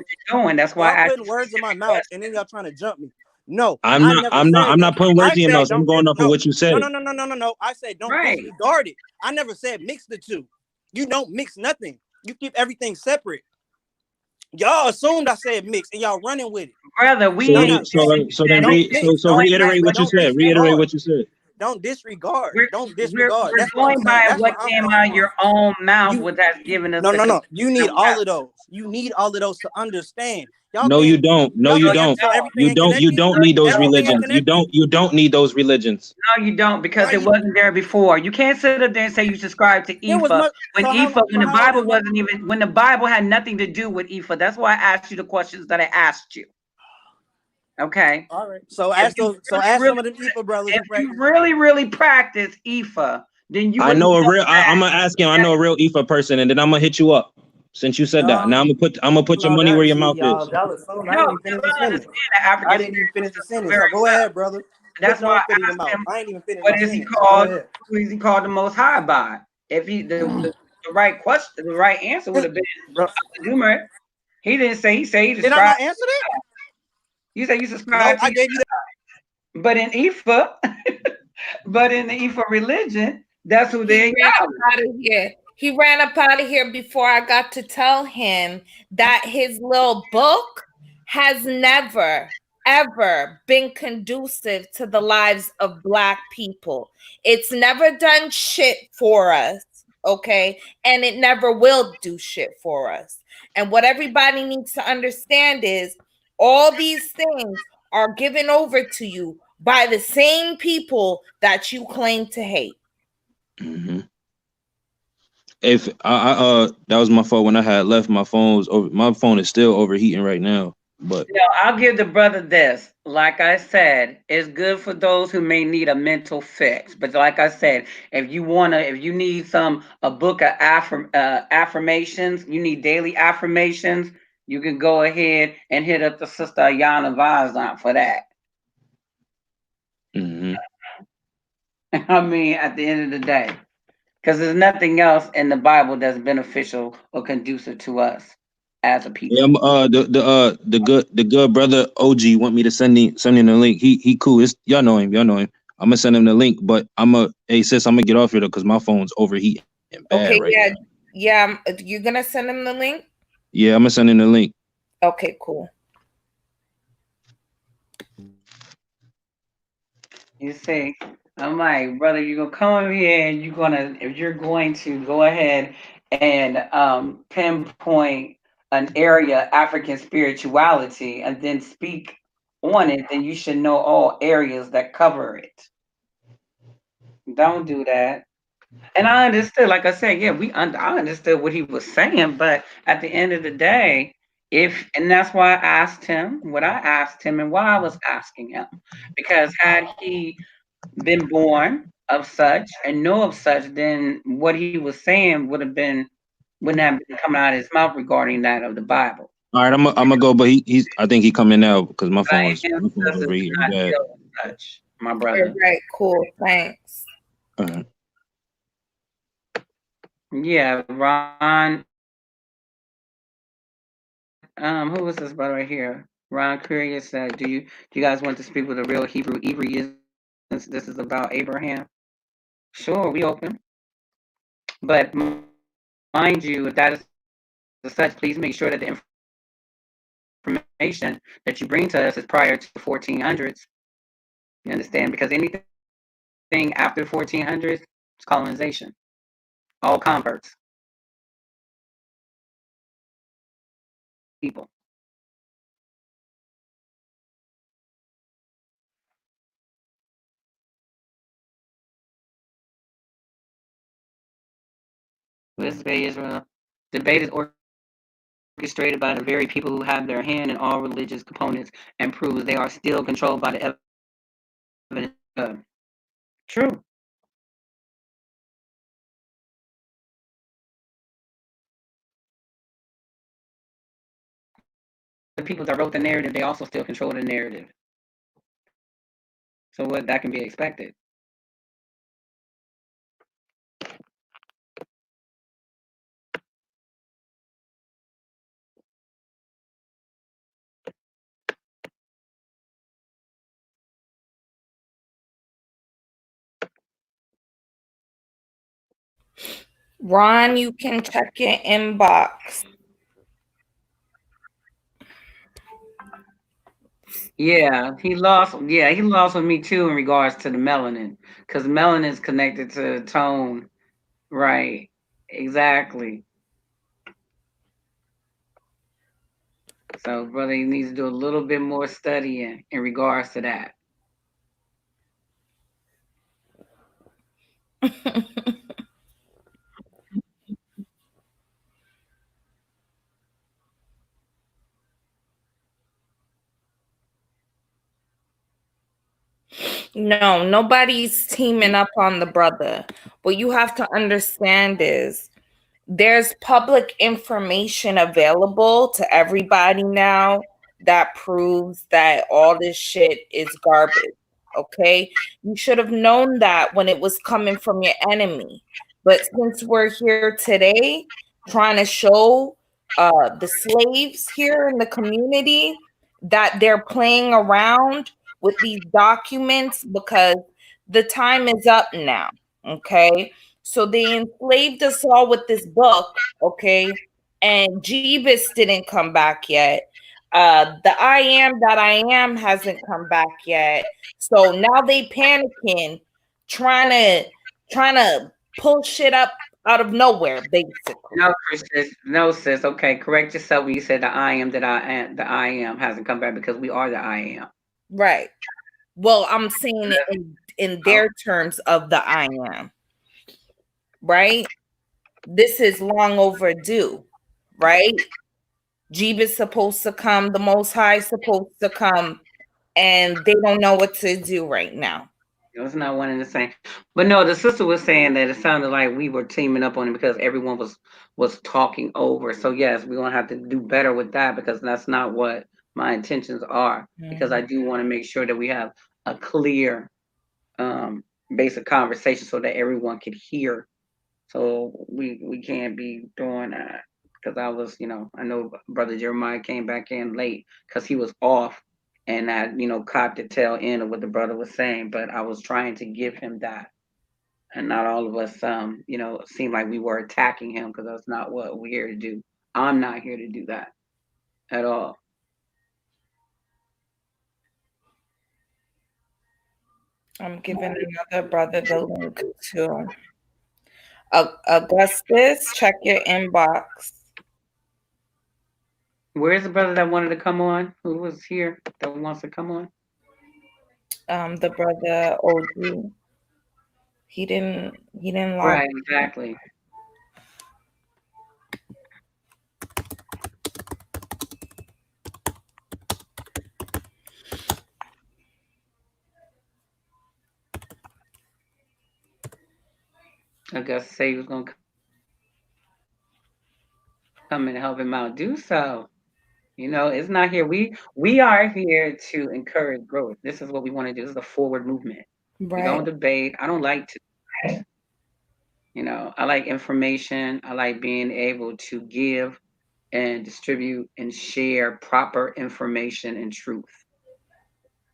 That's why y'all putting words in my mouth and then y'all trying to jump me. No, I'm not putting words in your mouth. I'm going off of what you said. No. I said don't disregard it. I never said mix the two. You don't mix nothing. You keep everything separate. Y'all assumed I said mix, and y'all running with it. Brother, So we then, Don't mix. so reiterate what you said. Reiterate what you said. Don't disregard. we're, Don't we're disregard. That's what I'm going saying. by That's what where I'm came coming out of from. your own mouth, You what that's given us. no, the no, no. You need conclusion we all have. of those. You need all of those to understand. Y'all No, you think don't. No, y'all you No, think you don't. until don't. everything ain't You connected? don't need those Everything ain't religions. connected? You don't need those religions. No, you don't, because Why it you? wasn't there before. You can't sit up there and say you subscribe to There was Ifa much. when So how? When So the how old Bible is my? wasn't even, when the Bible had nothing to do with Ifa. That's why I asked you the questions that I asked you. Okay. All right. So If ask you those. So really, ask really, some of them Ifa brothers if who you practice. really, really practice Ifa, then you I would know a know real. I'm gonna ask him. I know a real Ifa person, and then I'm gonna hit you up. Since you said that, now No, I'm gonna put your no, money where that your see mouth is. y'all are so. I no, didn't even you finish the don't sentence. understand the I African didn't even spirit finish the system sentence. So very go well. ahead, brother. Put That's your why own I foot in your asked mouth. him, I ain't even finished what my is he sentence. So go called? ahead. Who is he called the Most High by? If he the right question, the right answer would have been Bro, Numer. He didn't say. He said he did I described. not answer that? You say you No, subscribe I to, gave you that. but in Ifa, but in the Ifa religion, that's who He they ran are. up out of here. He ran up out of here before I got to tell him that his little book has never, ever been conducive to the lives of Black people. It's never done shit for us, okay? And it never will do shit for us. And what everybody needs to understand is all these things are given over to you by the same people that you claim to hate. Hmm. If that was my fault when I had left. My phone's over. My phone is still overheating right now. But No, I'll give the brother this. Like I said, it's good for those who may need a mental fix. But like I said, if you need a book of affirmations, you need daily affirmations, you can go ahead and hit up the sister Ayana Vazan for that. hmm I mean, at the end of the day, because there's nothing else in the Bible that's beneficial or conducive to us as a yeah, people. the good brother OG want me to send him the link. He cool. It's, y'all know him. Y'all know him. I'm gonna send him the link. But hey sis, I'm gonna get off here though because my phone's overheating bad Okay, right yeah, now. yeah. You're gonna send him the link? Yeah, I'm gonna send him the link. Okay, cool. You see, I'm like, brother, you're gonna come over here and if you're going to go ahead and pinpoint an area, African spirituality, and then speak on it, then you should know all areas that cover it. Don't do that. And I understood, like I said, yeah, I understood what he was saying, but at the end of the day, and that's why I asked him what I asked him and why I was asking him, because had he been born of such and know of such, then what he was saying wouldn't have been coming out of his mouth regarding that of the Bible. All right, I'm gonna go, but he's I think he coming now because my But phone's ancestors do overheating not bad. deal with such, my All brother. right, cool. Thanks. All right. Yeah, Ron. Who was this brother right here? Ron Curious said, "Do you guys want to speak with a real Hebrew since this is about Abraham?" Sure, we open. But mind you, if that is such, please make sure that the information that you bring to us is prior to the 1400s. You understand? Because anything after 1400s is colonization. All converts, people. This Bay Israel debate is orchestrated by the very people who have their hand in all religious components and proves they are still controlled by the evidence. True. The people that wrote the narrative, they also still control the narrative. So what that can be expected. Ron, you can check your inbox. Yeah, he lost. Yeah, he lost with me too in regards to the melanin, because melanin is connected to tone. Right. Exactly. So, brother, he needs to do a little bit more studying in regards to that. No, nobody's teaming up on the brother. What you have to understand is there's public information available to everybody now that proves that all this shit is garbage. Okay? You should have known that when it was coming from your enemy. But since we're here today trying to show the slaves here in the community that they're playing around with these documents because the time is up now. Okay? So they enslaved us all with this book, okay? And Jeebus didn't come back yet. The I am that I am hasn't come back yet. So now they panicking, trying to pull shit up out of nowhere, basically. No, sis. No, sis. Okay, correct yourself when you said the I am that I am. The I am hasn't come back because we are the I am. Right. Well, I'm saying it in their terms of the I am. Right? This is long overdue, right? Jeebus supposed to come, the Most High supposed to come, and they don't know what to do right now. It was not one and the same. But no, the sister was saying that it sounded like we were teaming up on it because everyone was talking over. So yes, we're gonna have to do better with that because that's not what my intentions are. Because I do want to make sure that we have a clear basic conversation so that everyone could hear. So we can't be doing that. Because I was, I know Brother Jeremiah came back in late because he was off and I, caught the tail end of what the brother was saying, but I was trying to give him that. And not all of us, seemed like we were attacking him because that's not what we're here to do. I'm not here to do that at all. I'm giving another brother the link too. Augustus, check your inbox. Where's the brother that wanted to come on? Who was here that wants to come on? The brother OG. He didn't log. Right, exactly. I guess say he was gonna come and help him out. Do so. It's not here. We are here to encourage growth. This is what we want to do. This is a forward movement. We Right. don't debate. I don't like to. I like information. I like being able to give and distribute and share proper information and truth.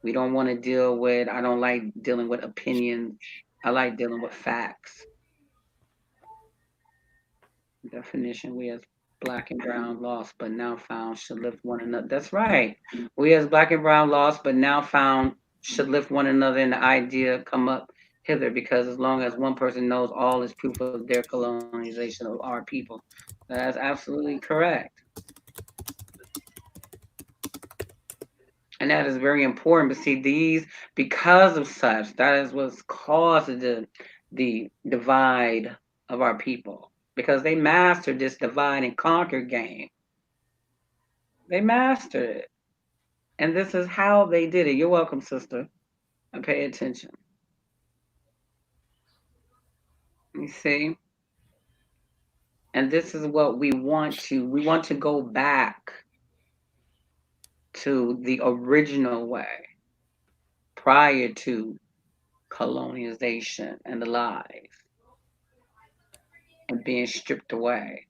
We don't want to deal with. I don't like dealing with opinions. I like dealing with facts. Definition: we as Black and brown lost but now found should lift one another. That's right. We as Black and brown lost but now found should lift one another, and the idea come up hither, because as long as one person knows, all is proof of their colonization of our people. That's absolutely correct. And that is very important. But see, because of such, that is what's caused the divide of our people. Because they mastered this divide and conquer game. They mastered it. And this is how they did it. You're welcome, sister. And pay attention. You see? And this is what we want to go back to the original way prior to colonization and the lies and being stripped away.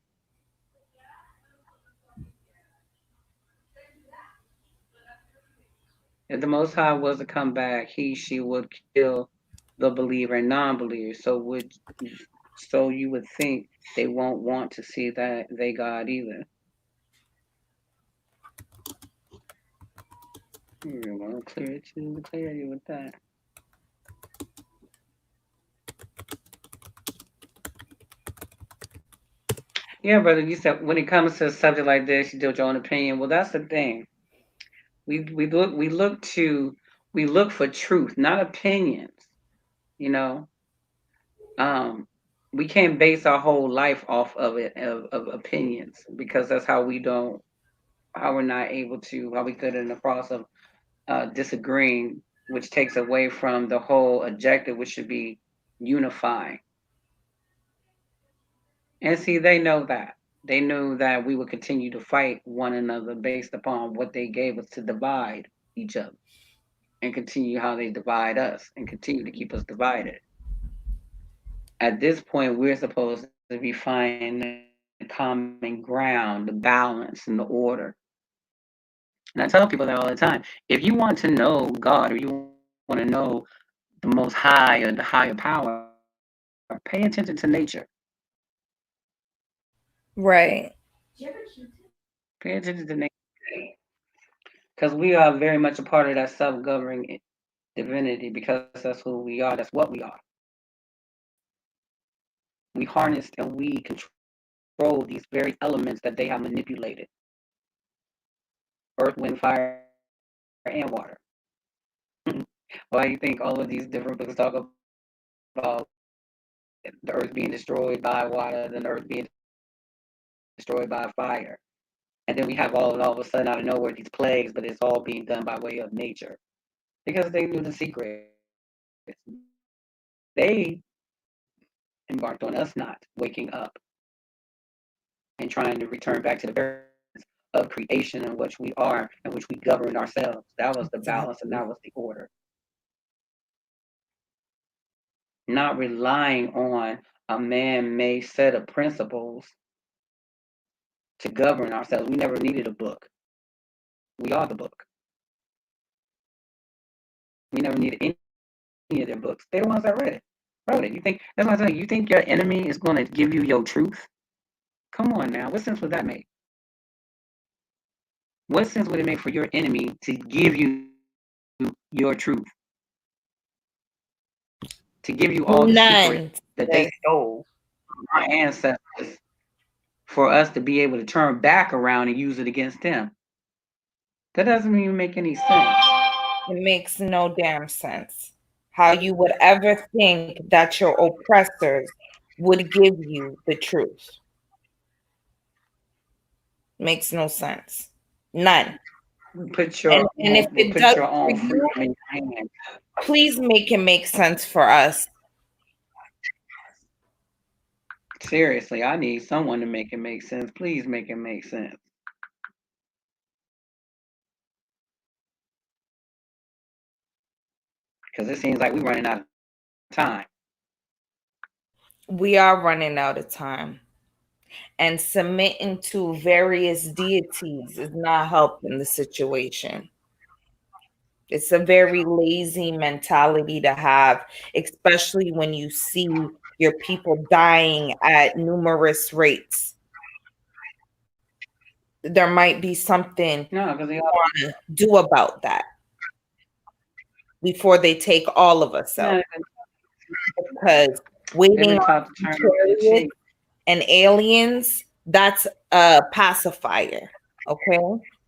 If the Most High was to come back, she would kill the believer and non-believer. So So you would think they won't want to see that they God either. You want to clear it to the clarity with that. Yeah, brother, you said when it comes to a subject like this, you do your own opinion. Well, that's the thing. We look for truth, not opinions. You know, um, we can't base our whole life off of it of opinions because that's how we're not able to how we get in the process of disagreeing, which takes away from the whole objective, which should be unifying. And see, they know that. They knew that we would continue to fight one another based upon what they gave us to divide each other and continue how they divide us and continue to keep us divided. At this point, we're supposed to be finding the common ground, the balance, and the order. And I tell people that all the time. If you want to know God or you want to know the most high or the higher power, pay attention to nature. Right. Pay attention to nature. Because we are very much a part of that self-governing divinity because that's who we are, that's what we are. We harness and we control these very elements that they have manipulated. Earth, wind, fire, and water. Why do you think all of these different books talk about the earth being destroyed by water, then the earth being destroyed by fire? And then we have all of a sudden out of nowhere these plagues, but it's all being done by way of nature. Because they knew the secret. They embarked on us not waking up and trying to return back to the very of creation in which we are, in which we govern ourselves. That was the balance and that was the order. Not relying on a man-made set of principles to govern ourselves. We never needed a book. We are the book. We never needed any of their books. They're the ones that wrote it. You think that's what I'm saying? You think your enemy is going to give you your truth? Come on now. What sense would that make? What sense would it make for your enemy to give you your truth? To give you all the secrets that they stole from our ancestors for us to be able to turn back around and use it against them? That doesn't even make any sense. It makes no damn sense. How you would ever think that your oppressors would give you the truth. Makes no sense. None. Put your and if it does your own for freedom you, in your hand. please make it make sense for us. Seriously, I need someone to make it make sense. Please make it make sense. Because it seems like we're running out of time. We are running out of time. And submitting to various deities is not helping the situation. It's a very lazy mentality to have, especially when you see your people dying at numerous rates. There might be something No, because they you want to do about that before they take all of us out. Because waiting on chariots and aliens, that's a pacifier. Okay,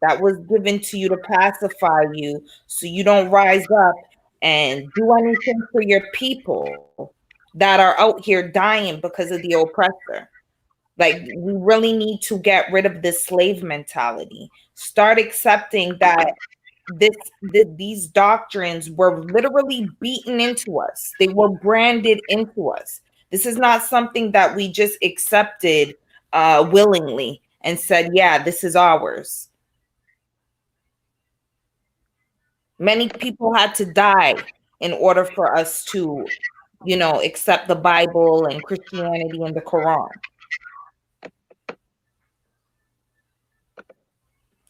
that was given to you to pacify you so you don't rise up and do anything for your people that are out here dying because of the oppressor. Like, we really need to get rid of this slave mentality. Start accepting that these doctrines were literally beaten into us. They were branded into us. This is not something that we just accepted willingly and said, yeah, this is ours. Many people had to die in order for us to, accept the Bible and Christianity and the Quran.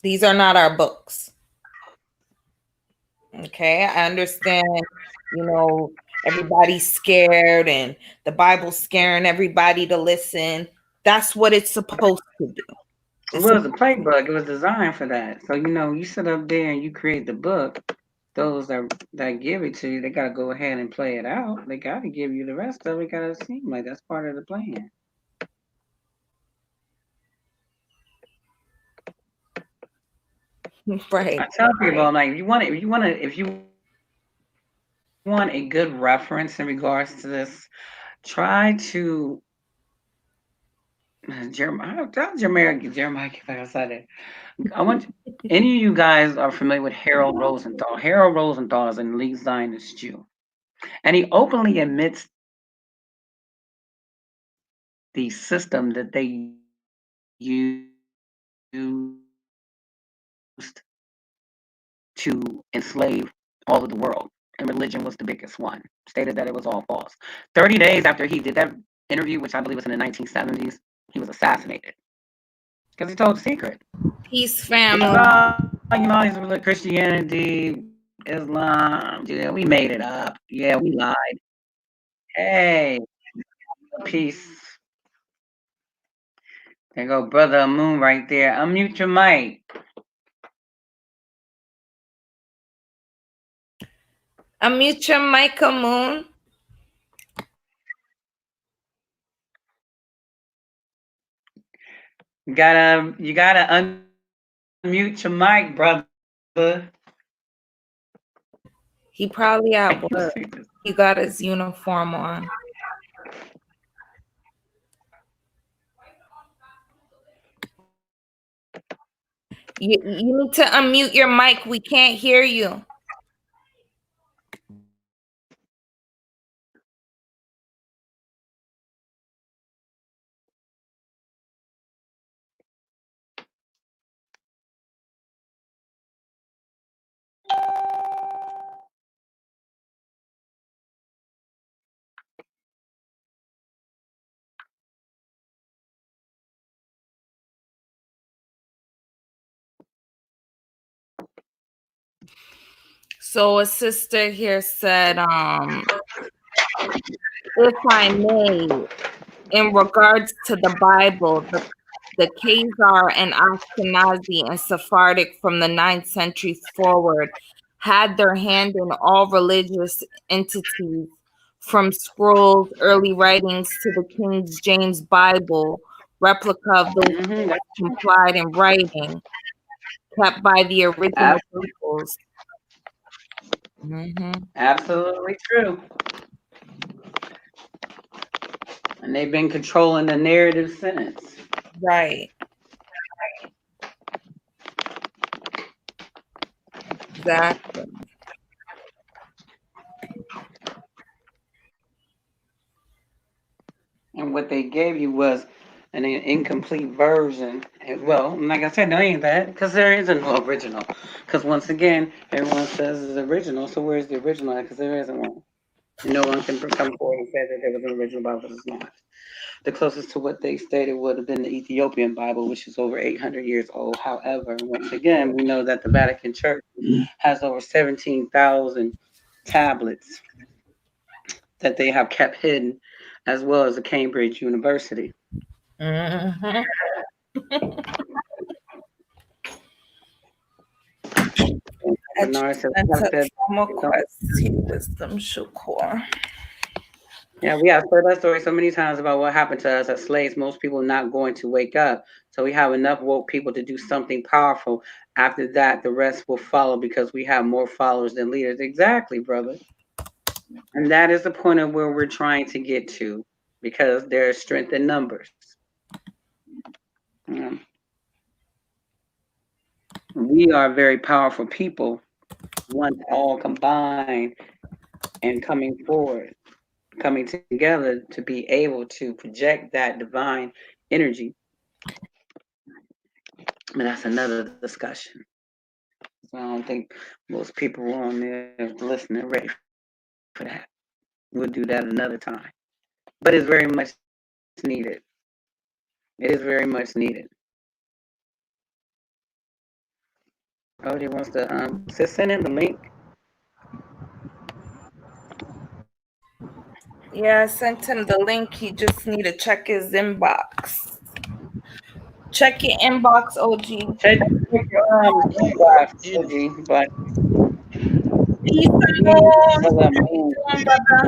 These are not our books. Okay, I understand, everybody's scared and the Bible's scaring everybody to listen. That's what it's supposed to do. It was a playbook. It was designed for that. So you sit up there and you create the book. Those that give it to you, they gotta go ahead and play it out. They gotta give you the rest of it. Gotta seem like that's part of the plan. Right. I tell people, like, if you want a good reference in regards to this, try to Jeremiah. Tell Jeremiah, get back outside there. I want any of you guys are familiar with Harold Rosenthal. Harold Rosenthal is an elite Zionist Jew, and he openly admits the system that they used to enslave all of the world, and religion was the biggest one. Stated that it was all false. 30 days after he did that interview, which I believe was in the 1970s, he was assassinated because he told the secret. Peace, family. These Christianity, Islam, yeah, we made it up. Yeah, we lied. Hey, peace. There go Brother Moon right there. Unmute your mic. Unmute your mic, Moon. You gotta unmute your mic, brother. He probably at work. He got his uniform on. You need to unmute your mic. We can't hear you. So a sister here said, if I may, in regards to the Bible, the Khazar and Ashkenazi and Sephardic from the 9th century forward had their hand in all religious entities, from scrolls, early writings to the King James Bible, replica of those that complied in writing, kept by the original peoples. Absolutely true. And they've been controlling the narrative since. Right. Exactly. And what they gave you was an incomplete version. And, well, like I said, no, ain't that, because there isn't no original. Because once again, everyone says it's original. So where's the original? Because there isn't one. And no one can come forward and say that there was an original Bible. It's not. The closest to what they stated would have been the Ethiopian Bible, which is over 800 years old. However, once again, we know that the Vatican Church has over 17,000 tablets that they have kept hidden, as well as the Cambridge University. Mm-hmm. Yeah, we have heard that story so many times about what happened to us as slaves. Most people not going to wake up. So we have enough woke people to do something powerful. After that, the rest will follow because we have more followers than leaders. Exactly, brother. And that is the point of where we're trying to get to, because there is strength in numbers. We are very powerful people once all combined and coming forward, coming together to be able to project that divine energy. But that's another discussion. So I don't think most people on there listening ready for that. We'll do that another time. But it's very much needed. It is very much needed. OJ wants to send in the link. Yeah, I sent him the link. He just need to check his inbox. Check your inbox, OG. Check your inbox, OG, but Peace and more. brother How you Moon. doing, brother?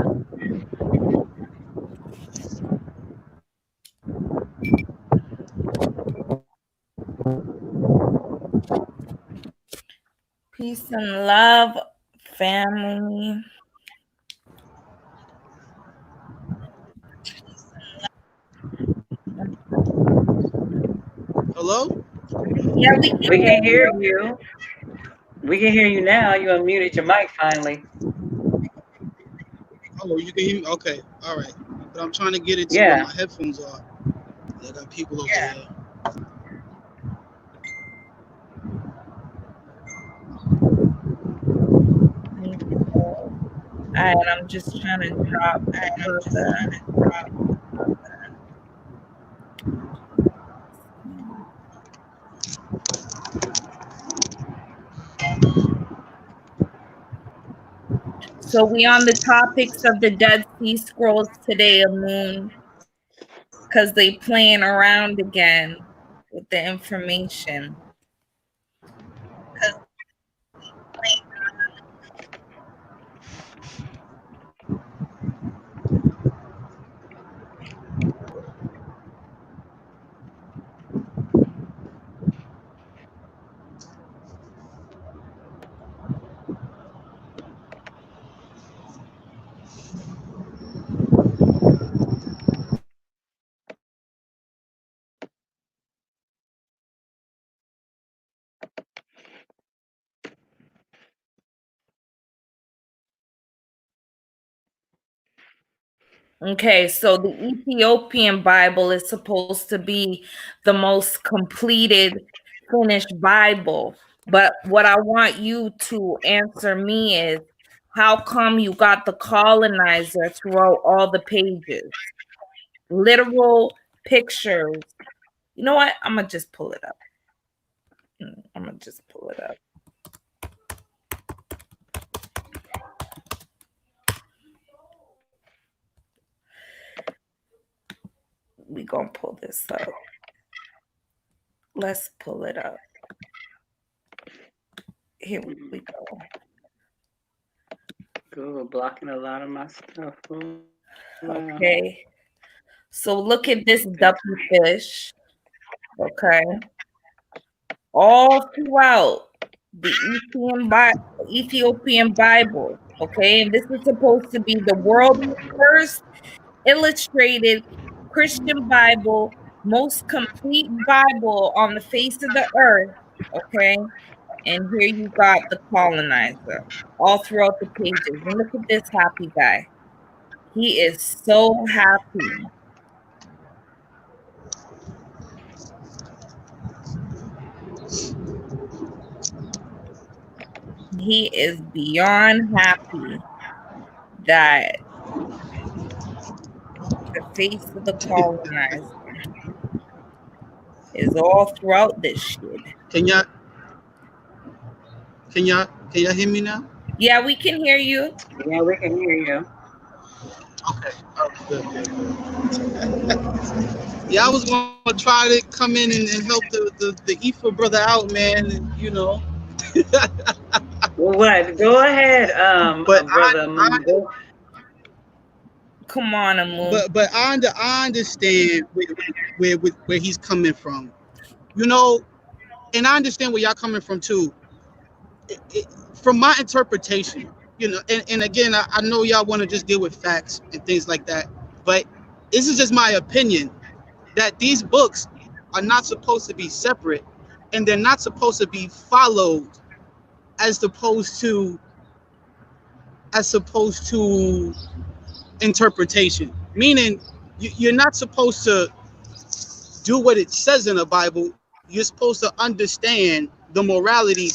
Peace and love, family. Hello? Yeah, we can We hear can hear you. you. We can hear you now. You unmuted your mic finally. Oh, you can hear me? Okay, all right. But I'm trying to get it to where Yeah. my headphones are. I got people over here. And I'm just trying to drop the So we on the topics of the Dead Sea Scrolls today, Moon, because they playing around again with the information. Okay, so the Ethiopian Bible is supposed to be the most completed, finished Bible. But what I want you to answer me is, how come you got the colonizer to write all the pages? Literal pictures. You know what? I'm going to just pull it up. We gonna pull this up. Let's pull it up. Here we go. Google blocking a lot of my stuff. Wow. Okay. So look at this duppy fish. Okay. All throughout the Ethiopian Bible. Okay. And this is supposed to be the world's first illustrated Christian Bible, most complete Bible on the face of the earth. Okay. And here you got the colonizer all throughout the pages. And look at this happy guy. He is so happy. He is beyond happy that the face of the colonizer is all throughout this shit. Can y'all hear me now? Yeah, we can hear you. Yeah, we can hear you. Okay. Oh, good. Yeah, I was gonna try to come in and help the Ifa brother out, man. And, you know. Well, what? Go ahead, But brother. Come on, Amu. But I understand where he's coming from, you know, and I understand where y'all coming from too. From my interpretation, you know, and again, I know y'all want to just deal with facts and things like that, but this is just my opinion that these books are not supposed to be separate, and they're not supposed to be followed as opposed to interpretation. Meaning, you're not supposed to do what it says in the Bible. You're supposed to understand the morality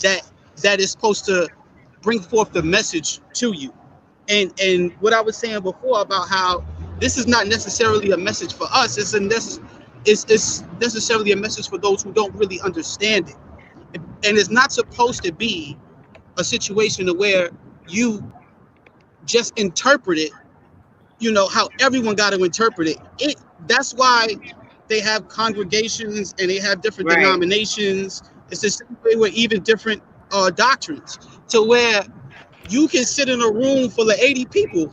that is supposed to bring forth the message to you. And what I was saying before about how this is not necessarily a message for us. It's necessarily a message for those who don't really understand it. And it's not supposed to be a situation where you just interpret it how everyone got to interpret it. That's why they have congregations and they have different Right. denominations. It's the same way with even different doctrines, to where you can sit in a room full of 80 people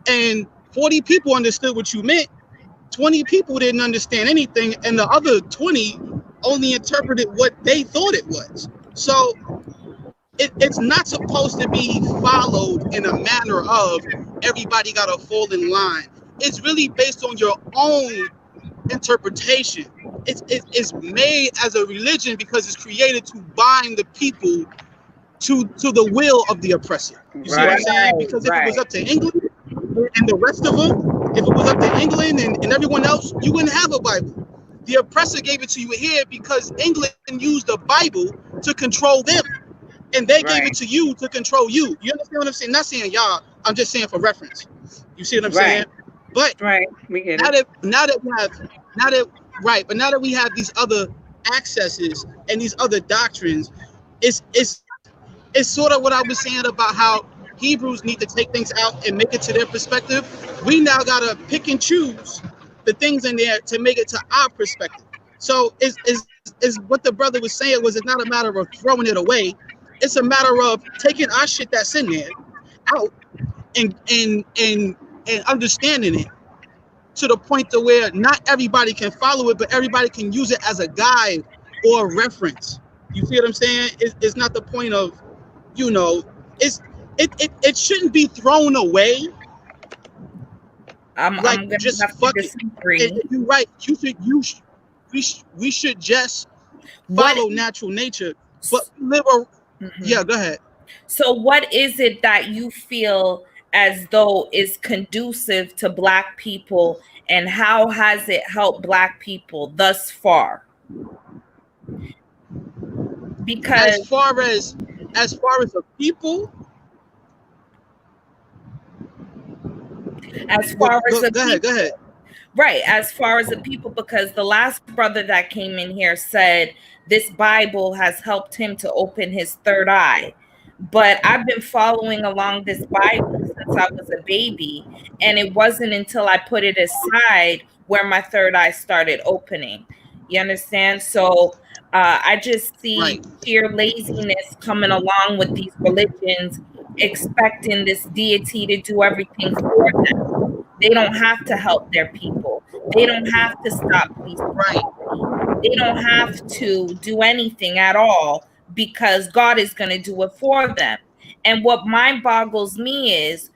and 40 people understood what you meant, 20 people didn't understand anything, and the other 20 only interpreted what they thought it was. So it's not supposed to be followed in a manner of everybody got to fall in line. It's really based on your own interpretation. It's made as a religion because it's created to bind the people to the will of the oppressor. You see what I'm saying? Because if it was up to England and the rest of them, if it was up to England and everyone else, you wouldn't have a Bible. The oppressor gave it to you here because England used the Bible to control them, and they gave it to you to control you. You understand what I'm saying? Not saying y'all. I'm just saying for reference. You see what I'm saying? But we get now it. that we have these other accesses and these other doctrines, it's sort of what I was saying about how Hebrews need to take things out and make it to their perspective. We now gotta pick and choose the things in there to make it to our perspective. So is what the brother was saying was, it's not a matter of throwing it away. It's a matter of taking our shit that's in there out and understanding it to the point to where not everybody can follow it, but everybody can use it as a guide or a reference. You see what I'm saying? It's not the point of, it shouldn't be thrown away. I'm gonna just have to fuck it. disagree. You're right. We should just follow natural nature, but live a. Yeah, go ahead. So what is it that you feel as though is conducive to Black people, and how has it helped Black people thus far? Because as far as the people, go ahead. Right, as far as the people, because the last brother that came in here said this Bible has helped him to open his third eye. But I've been following along this Bible since I was a baby, and it wasn't until I put it aside where my third eye started opening. You understand? So I just see sheer laziness coming along with these religions, expecting this deity to do everything for them. They don't have to help their people. They don't have to stop police. They don't have to do anything at all, because God is going to do it for them. And what mind boggles me is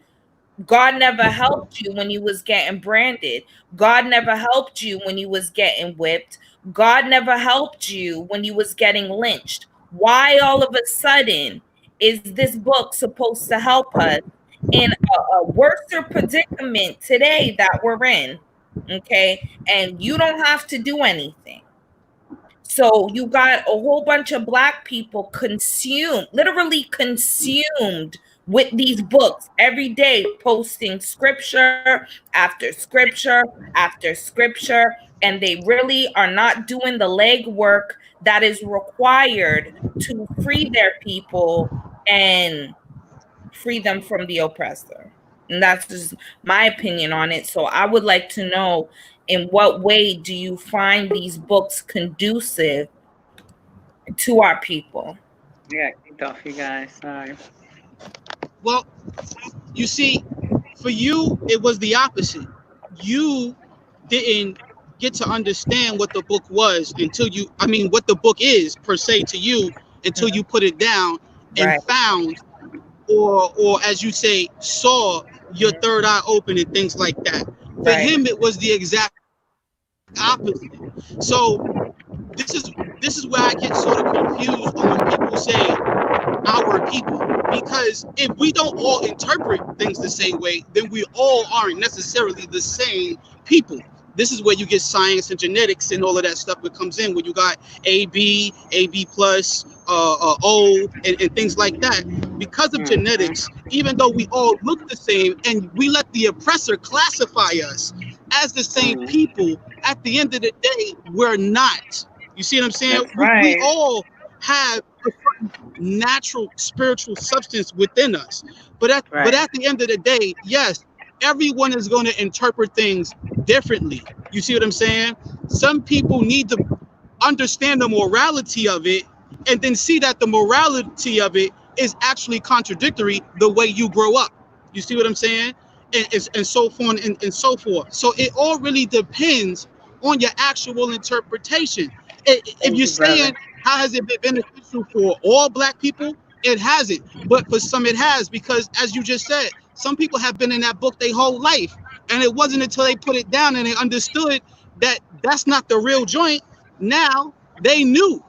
God never helped you when you was getting branded. God never helped you when you was getting whipped. God never helped you when you was getting lynched. Why all of a sudden is this book supposed to help us in a worse predicament today that we're in? Okay. And you don't have to do anything. So you got a whole bunch of Black people literally consumed with these books every day, posting scripture after scripture after scripture, and they really are not doing the legwork that is required to free their people and free them from the oppressor. And that's just my opinion on it. So I would like to know, in what way do you find these books conducive to our people? Yeah, kicked off you guys. Sorry. Well, you see, for you, it was the opposite. You didn't get to understand what the book was what the book is per se to you, until you put it down and found, or as you say, saw your third eye open and things like that. For him, it was the exact opposite. So this is where I get sort of confused on when people say our people, because if we don't all interpret things the same way, then we all aren't necessarily the same people. This is where you get science and genetics and all of that stuff that comes in, where you got AB plus, O, and things like that. Because of genetics, even though we all look the same and we let the oppressor classify us as the same people, at the end of the day, we're not. You see what I'm saying? We all have a certain natural spiritual substance within us. But at the end of the day, yes, everyone is going to interpret things differently. You see what I'm saying? Some people need to understand the morality of it and then see that the morality of it is actually contradictory the way you grow up. You see what I'm saying? And so on and so forth. So it all really depends on your actual interpretation. If Thank you're you, brother. saying, how has it been beneficial for all black people? It hasn't. But for some, it has, because as you just said, some people have been in that book their whole life. And it wasn't until they put it down and they understood that that's not the real joint. Now they knew.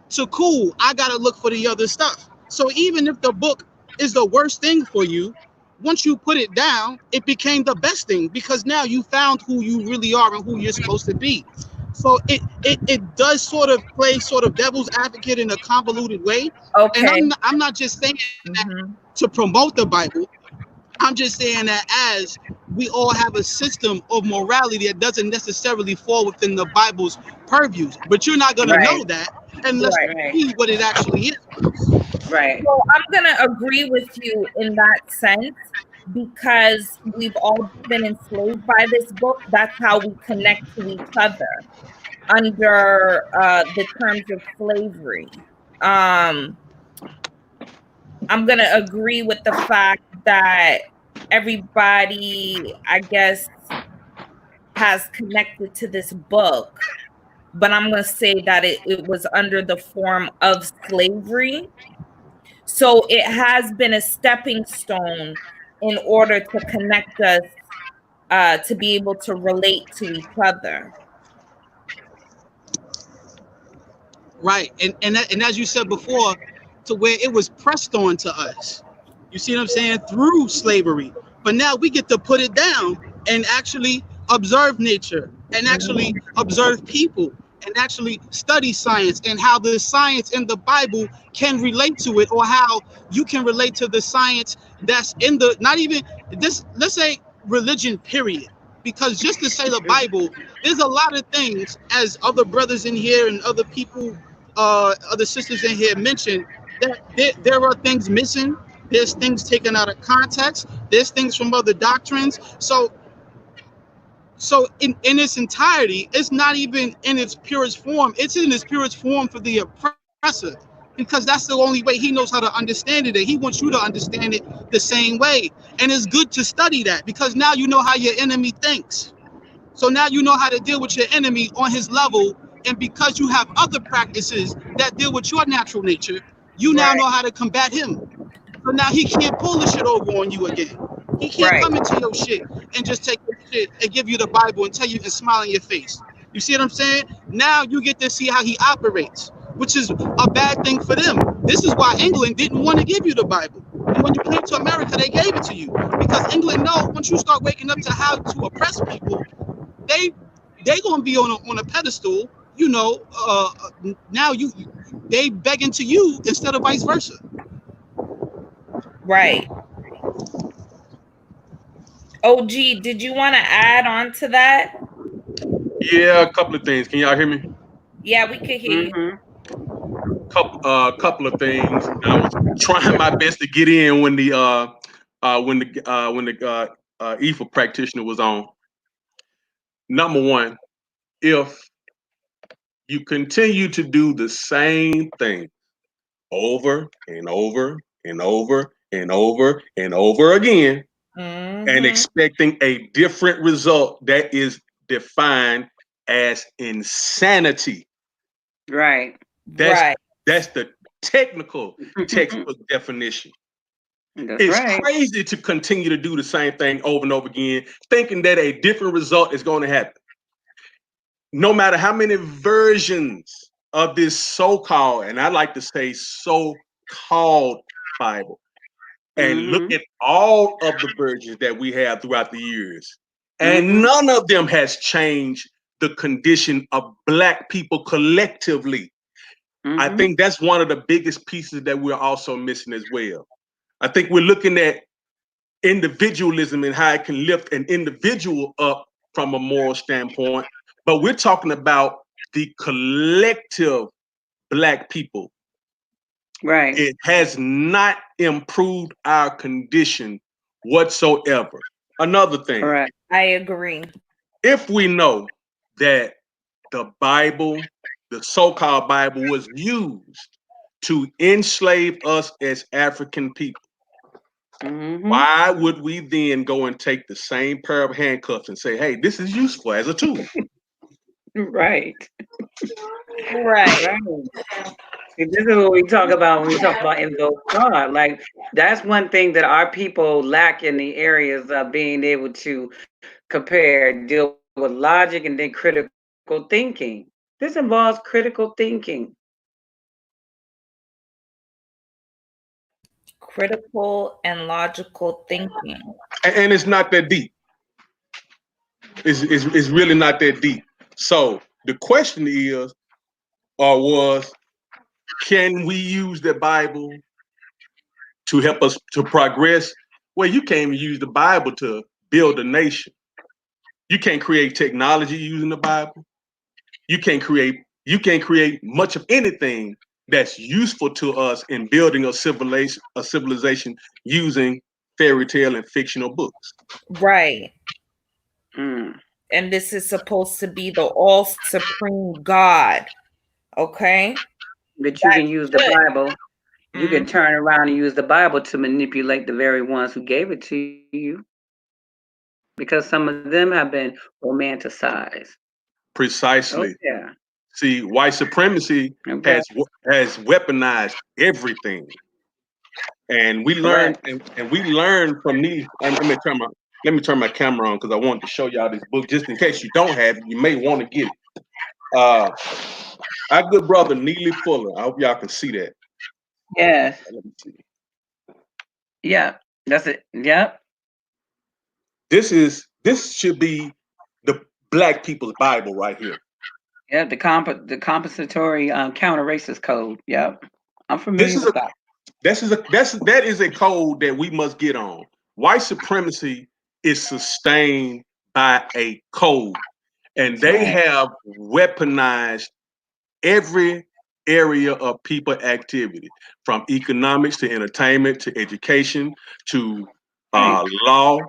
So cool, I gotta look for the other stuff. So even if the book is the worst thing for you, once you put it down, it became the best thing, because now you found who you really are and who you're supposed to be. So it does sort of play sort of devil's advocate in a convoluted way. And Okay. I'm not just saying that Mhm. to promote the Bible. I'm just saying that as we all have a system of morality that doesn't necessarily fall within the Bible's purviews, but you're not going to Right. know that unless Right. you Right. see what it actually is. Right. So I'm gonna agree with you in that sense, because we've all been enslaved by this book. That's how we connect to each other under the terms of slavery. Um, I'm gonna agree with the fact that everybody, I guess, has connected to this book, but I'm gonna say that it was under the form of slavery. So it has been a stepping stone in order to connect us, to be able to relate to each other. Right. And as you said before, to where it was pressed on to us. You see what I'm saying? Through slavery. But now we get to put it down and actually observe nature and actually observe people and actually study science and how the science in the Bible can relate to it, or how you can relate to the science that's in the, not even this, let's say religion, period. Because just to say the Bible, there's a lot of things, as other brothers in here and other people, other sisters in here mentioned, that there are things missing. There's things taken out of context. There's things from other doctrines. So in its entirety, it's not even in its purest form. It's in its purest form for the oppressor, because that's the only way he knows how to understand it. And he wants you to understand it the same way. And it's good to study that, because now you know how your enemy thinks. So now you know how to deal with your enemy on his level. And because you have other practices that deal with your natural nature, you now Right. know how to combat him. So now he can't pull the shit over on you again. He can't Right. come into your shit and just take your shit and give you the Bible and tell you and smile in your face. You see what I'm saying? Now you get to see how he operates, which is a bad thing for them. This is why England didn't want to give you the Bible. And when you came to America, they gave it to you, because England know once you start waking up to how to oppress people, they gonna be on a pedestal. You know, now they begging to you instead of vice versa. Right. OG, did you want to add on to that? Yeah, a couple of things. Can y'all hear me? Yeah, we could hear you. Mm-hmm. Couple of things. I was trying my best to get in when the EFA practitioner was on. Number one, if you continue to do the same thing over and over and over and over and over again, and Mhm. expecting a different result, that is defined as insanity. Right. Right. That's the technical textbook definition. That's It's right. crazy to continue to do the same thing over and over again, thinking that a different result is going to happen. No matter how many versions of this so-called, and I like to say so-called Bible, and look Mm-hmm. at all of the versions that we have throughout the years, and Mm-hmm. none of them has changed the condition of Black people collectively. I Mm-hmm. think that's one of the biggest pieces that we're also missing as well. I think we're looking at individualism and how it can lift an individual up from a moral standpoint, but we're talking about the collective Black people. Right. It has not improved our condition whatsoever. Another thing, Correct. I agree. if we know that the Bible, the so-called Bible, was used to enslave us as African people, Mm-hmm. why would we then go and take the same pair of handcuffs and say, hey, this is useful as a tool? Right. Right. Right. See, this is what we talk about when we talk about invoke God. Like that's one thing that our people lack in the areas of being able to compare, deal with logic, and then critical thinking. This involves critical thinking. Critical and logical thinking. And it's not that deep. It's really not that deep. So the question is, or was, can we use the Bible to help us to progress? Well, you can't even use the Bible to build a nation. You can't create technology using the Bible. You can't create much of anything that's useful to us in building a civilization using fairy tale and fictional books. Right. Mm. And this is supposed to be the all supreme God. Okay. But you can use the Good. Bible. You can turn around and use the Bible to manipulate the very ones who gave it to you, because some of them have been romanticized. Oh Precisely. yeah. See, white supremacy Okay. has weaponized everything, and we learn Correct. and we learn from these. And let me turn my camera on because I wanted to show y'all this book just in case you don't have it. You may want to get it. Our good brother Neely Fuller. I hope y'all can see that. Yes. Let me see. Yeah. That's it. Yep. This should be the black people's Bible right here. Yeah. The compensatory counter racist code. Yep. I'm This familiar is a with that. that is a code that we must get on. White supremacy is sustained by a code, and That's they right. have weaponized every area of people activity, from economics to entertainment to education to Right. law,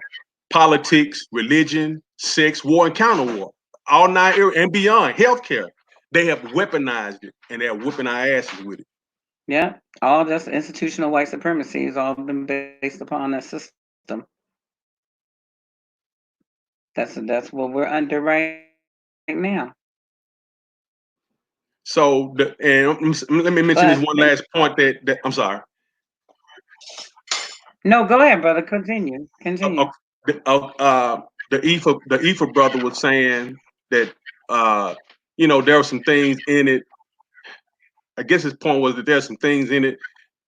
politics, religion, sex, war, and counter war, all 9 areas and beyond, healthcare. They have weaponized it, and they're whipping our asses with it. Yeah. All this institutional white supremacy has all been based upon that system. That's what we're under right now. So, let me mention But this one last point that I'm sorry. no, go ahead, brother. Continue. Uh, uh, Continue. the Ifa brother was saying that there were some things in it. I guess his point was that there's some things in it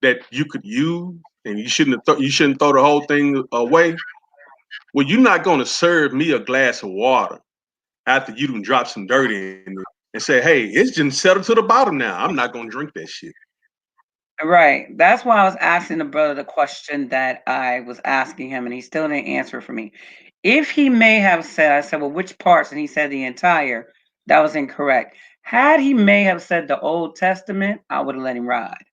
that you could use, and you shouldn't throw the whole thing away. Well, you're not going to serve me a glass of water after you done drop some dirt in it and say, "Hey, it's just settled to the bottom now. I'm not going to drink that shit." Right. That's why I was asking the brother the question that I was asking him, and he still didn't answer for me. If he may have said, I said, well, which parts? And he said the entire, that was incorrect. Had he may have said the Old Testament, I would have let him ride.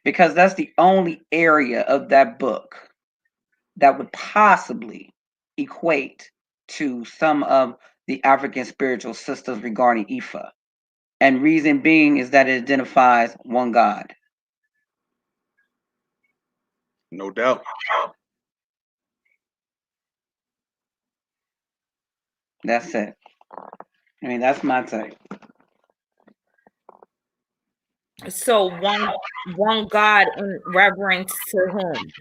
Because that's the only area of that book that would possibly equate to some of the African spiritual systems regarding Ifa. And reason being is that it identifies one God. No doubt. That's it. I mean, that's my take. So one God in reverence to whom?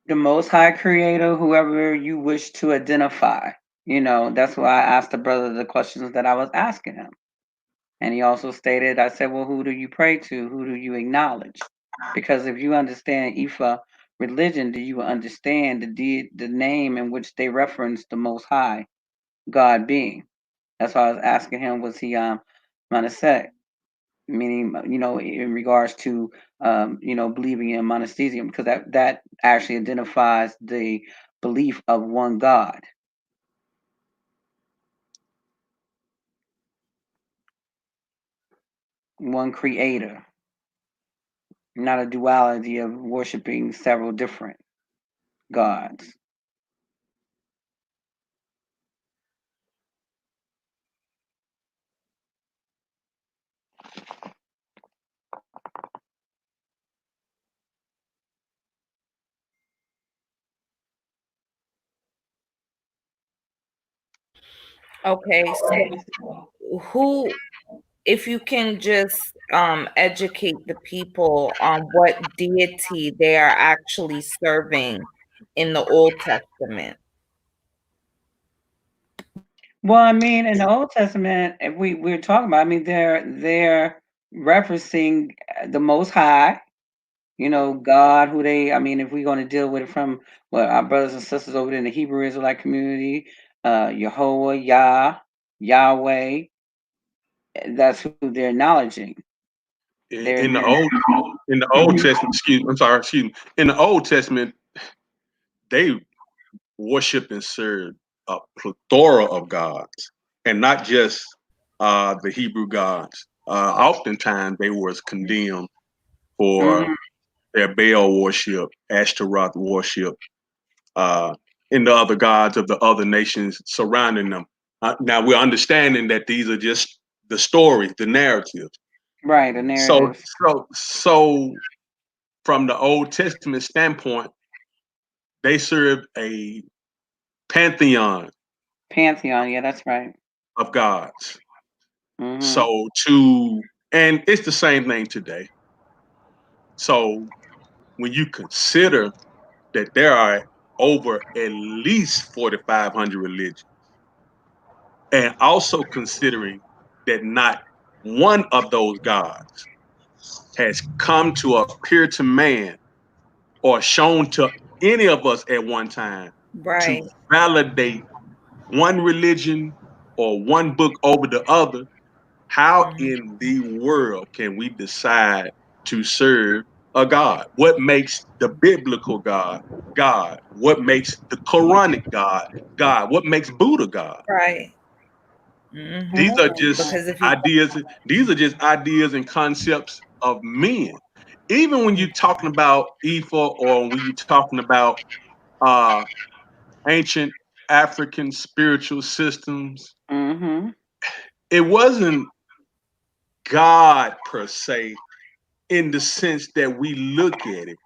The Most High Creator, whoever you wish to identify. That's why I asked the brother the questions that I was asking him. And he also stated, I said, well, who do you pray to? Who do you acknowledge? Because if you understand Ifa religion, do you understand the name in which they reference the Most High God being? That's why I was asking him, was he Manasek? Meaning, in regards to, believing in monotheism, because that actually identifies the belief of one God, one creator. not a duality of worshiping several different gods. Okay, so who, if you can just educate the people on what deity they are actually serving in the Old Testament. Well, I mean, in the Old Testament, if we're talking about, I mean, they're referencing the Most High, you know, God, who they, I mean, if we're going to deal with it from what our brothers and sisters over there in the Hebrew Israelite community, Jehovah, Yahweh, that's who they're acknowledging. In the Old Testament, excuse me. In the Old Testament, they worship and serve a plethora of gods, and not just the Hebrew gods. Oftentimes, they was condemned for their Baal worship, Ashtaroth worship, and the other gods of the other nations surrounding them. Now we're understanding that these are just the stories, the narratives. Right, the narrative. So from the Old Testament standpoint, they served a pantheon. Pantheon, yeah, that's right. Of gods. So and it's the same thing today. So when you consider that there are over at least 4,500 religions, and also considering that not one of those gods has come to appear to man or shown to any of us at one time to validate one religion or one book over the other, how in the world can we decide to serve a God? What makes the biblical God God? What makes the Quranic God God? What makes Buddha God? Right. These are just ideas. These are just ideas and concepts of men. Even when you're talking about Ifa, or when you're talking about ancient African spiritual systems, it wasn't God per se in the sense that we look at it.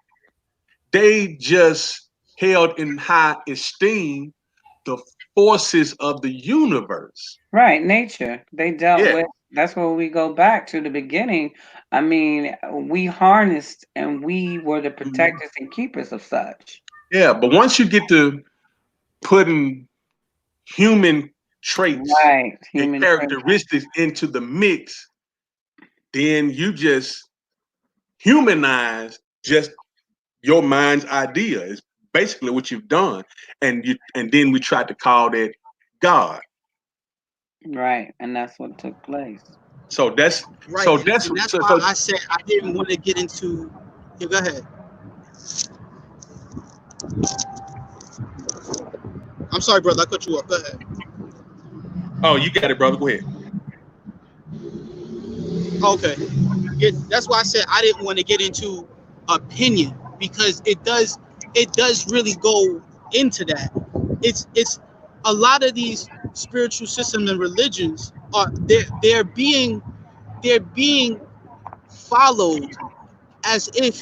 They just held in high esteem the forces of the universe. Right, nature. They dealt with, that's where we go back to the beginning. I mean, we harnessed and we were the protectors and keepers of such. Yeah, but once you get to putting human traits and characteristics into the mix, then you just humanize just your mind's idea. Is basically what you've done, and then we tried to call that God. Right, and that's what took place. So that's right. So that's why I said I didn't want to get into. Yeah, go ahead. I'm sorry, brother. I cut you off. Go ahead. Oh, you got it, brother. Go ahead. Okay. That's why I said I didn't want to get into opinion, because it does really go into that. It's a lot of these spiritual systems and religions are they're being followed as if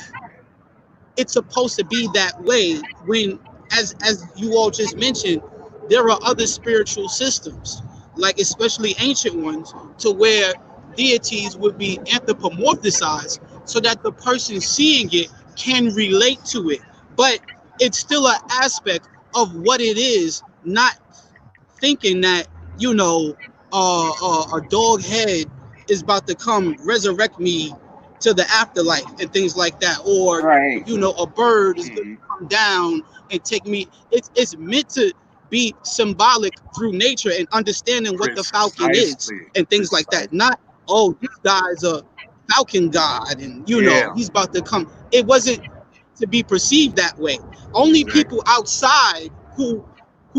it's supposed to be that way, when as you all just mentioned, there are other spiritual systems, like especially ancient ones, to where deities would be anthropomorphized so that the person seeing it can relate to it, but it's still an aspect of what it is, not thinking that, you know, a dog head is about to come resurrect me to the afterlife and things like that, or you know, a bird is going to come down and take me. It's meant to be symbolic through nature and understanding what the falcon is and things like that. Not, oh, this guy's a falcon god and you know he's about to come. It wasn't to be perceived that way. Only people outside who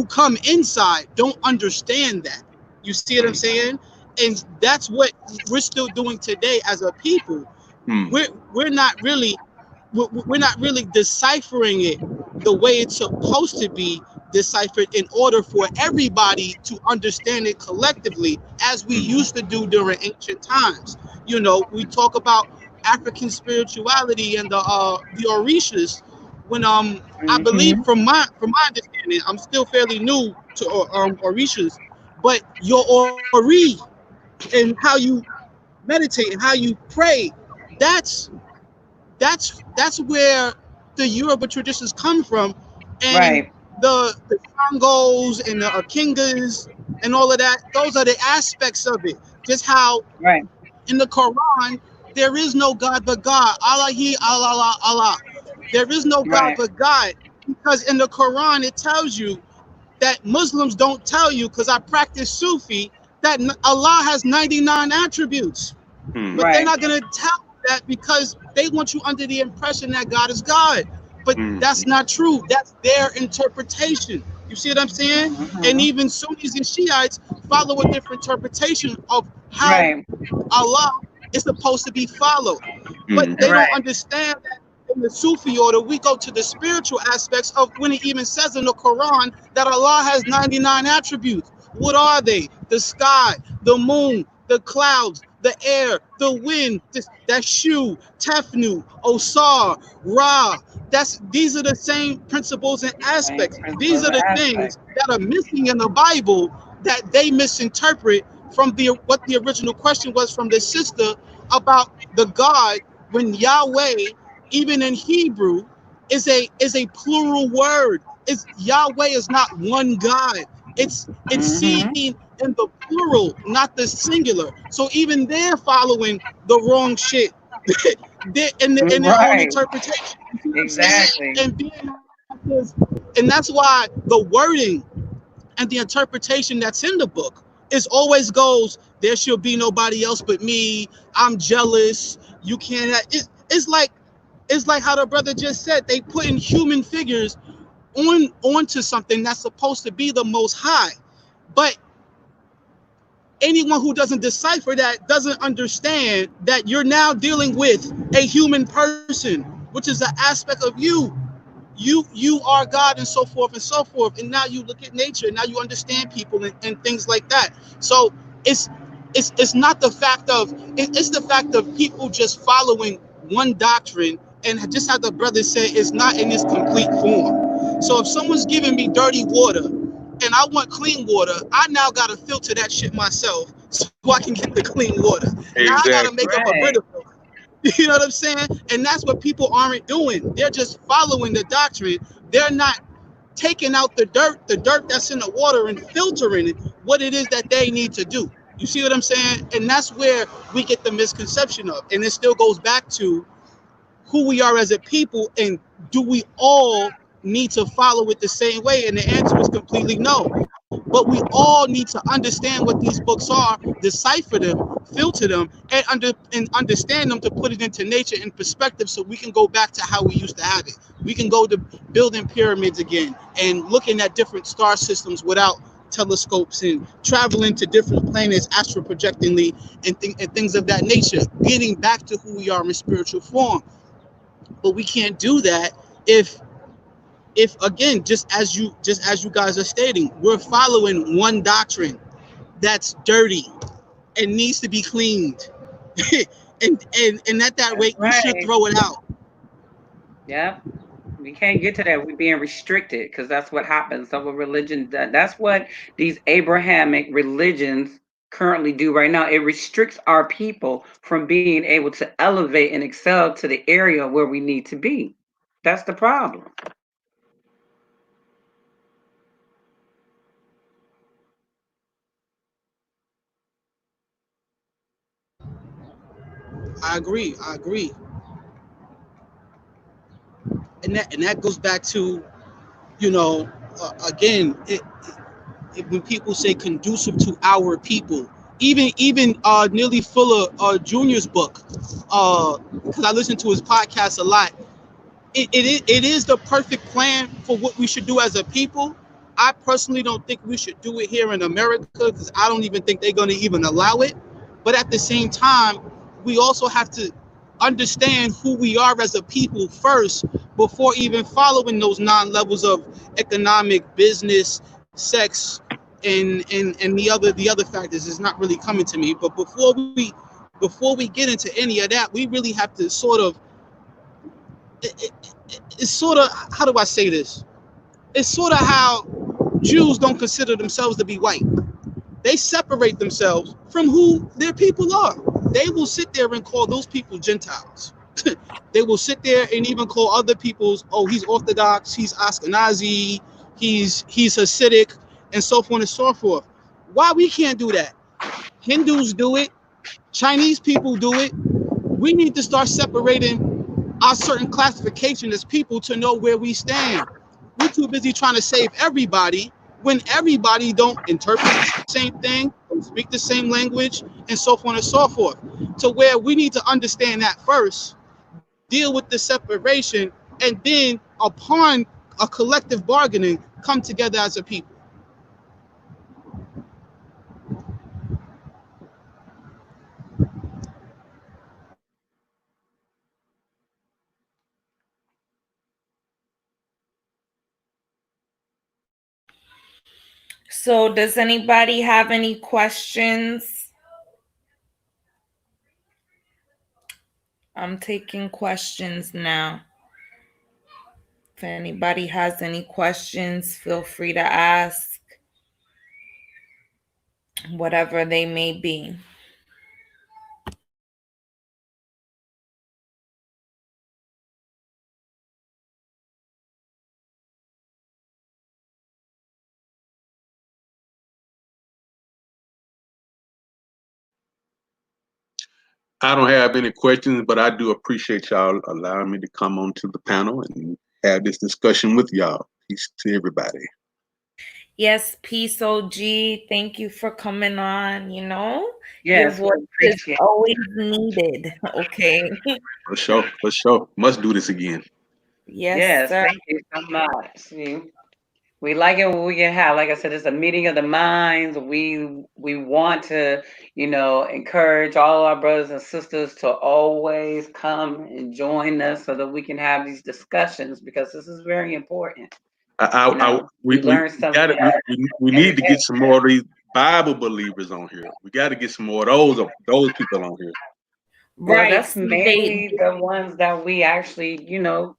come inside don't understand that. You see what I'm saying? And that's what we're still doing today as a people. Hmm. we're not really we're not really deciphering it the way it's supposed to be deciphered in order for everybody to understand it collectively as we used to do during ancient times. You know, we talk about African spirituality and the Orishas when I believe Mhm. from my understanding, I'm still fairly new to Orishas, but your Ori and how you meditate and how you pray, that's that's where the Yoruba traditions come from, and Right, the Sangos and the Akingas and all of that. Those are the aspects of it. Just how right, in the Quran there is no God but God. Allah He Allah Allah Allah. There is no God right, but God, because in the Quran it tells you that Muslims don't tell you, because I practice Sufi, that Allah has 99 attributes. Hmm. But they're right. not going to tell you that because they want you under the impression that God is God. But Hmm. that's not true. That's their interpretation. You see what I'm saying? And Mhm. even Sunnis and Shiites follow a different interpretation of how Right, Allah is supposed to be followed. But Hmm. they don't right, understand that in the Sufi order, we go to the spiritual aspects of when it even says in the Quran that Allah has 99 attributes. What are they? The sky, the moon, the clouds, the air, the wind, that Shu, Tefnu, Osar, Ra. These are the same principles and same aspects. These principles are and the aspects. things that are missing in the Bible that they misinterpret from what the original question was from the sister about the God, when Yahweh, even in Hebrew, is a plural word. It's Yahweh is not one God. It's seen Mhm. in the plural, not the singular. So even they're following the wrong shit. They're in their own Right, interpretation. You see what I'm saying? exactly. And and that's why the wording and the interpretation that's in the book is always goes, there should be nobody else but me. I'm jealous. You can't have, it's like how the brother just said, they put in human figures onto something that's supposed to be the most high. But anyone who doesn't decipher that doesn't understand that you're now dealing with a human person, which is an aspect of you. You are God, and so forth and so forth. And now you look at nature, and now you understand people and things like that. So it's it's not the fact of it's the fact of people just following one doctrine, and just how the brother said, it's not in its complete form. So if someone's giving me dirty water and I want clean water, I now got to filter that shit myself so I can get the clean water. Now I got to Exactly. make up a Right, bitter. You know what I'm saying? And that's what people aren't doing. They're just following the doctrine. They're not taking out the dirt that's in the water, and filtering it, what it is that they need to do. You see what I'm saying? And that's where we get the misconception of. And it still goes back to who we are as a people, and do we all need to follow it the same way? And the answer is completely no. But we all need to understand what these books are, decipher them, filter them, and understand them, to put it into nature and perspective, so we can go back to how we used to have it. We can go to building pyramids again and looking at different star systems without telescopes, and traveling to different planets astral projectingly, and things of that nature, getting back to who we are in spiritual form. But we can't do that if again, just as you guys are stating, we're following one doctrine that's dirty and needs to be cleaned. And at that that's rate we should right. throw it out. Yep. We can't get to that. We're being restricted because that's what happens. So, with religion, that's what these Abrahamic religions currently do right now. It restricts our people from being able to elevate and excel to the area where we need to be. That's the problem. I agree. And that goes back to, you know, again, when people say conducive to our people, even Nearly Fuller Jr.'s book, because I listen to his podcast a lot. It is the perfect plan for what we should do as a people. I personally don't think we should do it here in America, because I don't even think they're going to even allow it. But at the same time, we also have to understand who we are as a people first before even following those 9 levels of economic, business, sex, and the other factors is not really coming to me. But before we get into any of that, we really have to sort of it's sort of, how do I say this? It's sort of how Jews don't consider themselves to be white. They separate themselves from who their people are. They will sit there and call those people Gentiles. They will sit there and even call other people's, oh, he's Orthodox, he's Ashkenazi, he's Hasidic, and so on and so forth. Why we can't do that? Hindus do it. Chinese people do it. We need to start separating our certain classification as people to know where we stand. We're too busy trying to save everybody when everybody don't interpret the same thing, don't speak the same language, and so on and so forth. To where we need to understand that first, deal with the separation, and then upon a collective bargaining, come together as a people. So does anybody have any questions? I'm taking questions now. If anybody has any questions, feel free to ask, whatever they may be. I don't have any questions, but I do appreciate y'all allowing me to come onto the panel and have this discussion with y'all. Peace to everybody. Yes, Peace OG, thank you for coming on. Your Yes, voice is always needed. Okay. For sure. Must do this again. Yes, sir. thank you so much. We like it when we can have, like I said, it's a meeting of the minds. We want to, encourage all our brothers and sisters to always come and join us so that we can have these discussions, because this is very important. We learn something. We need to get some more of these Bible believers on here. We got to get some more of those people on here. Right. Well, that's mainly the ones that we actually,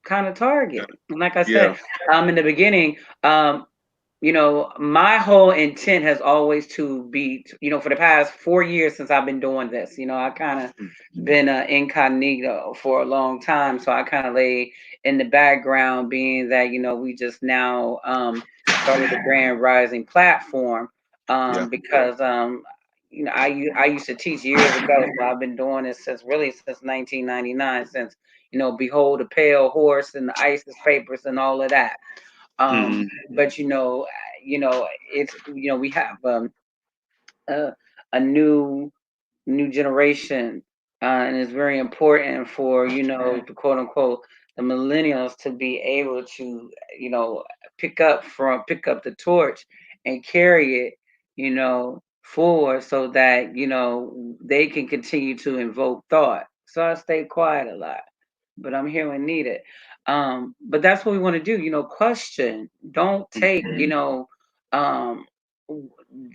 kind of target. And like I said, in the beginning, my whole intent has always to be, for the past 4 years since I've been doing this, I kind of been incognito for a long time. So I kind of lay in the background, being that, we just now started the Grand Rising platform because, I used to teach years ago. So I've been doing this since 1999, since, Behold the Pale Horse and the ISIS papers and all of that. But it's we have a new generation, and it's very important for the quote unquote the millennials to be able to pick up the torch and carry it forward, so that they can continue to invoke thought. So I stay quiet a lot, but I'm here when needed. But that's what we want to do, question. Don't take, um,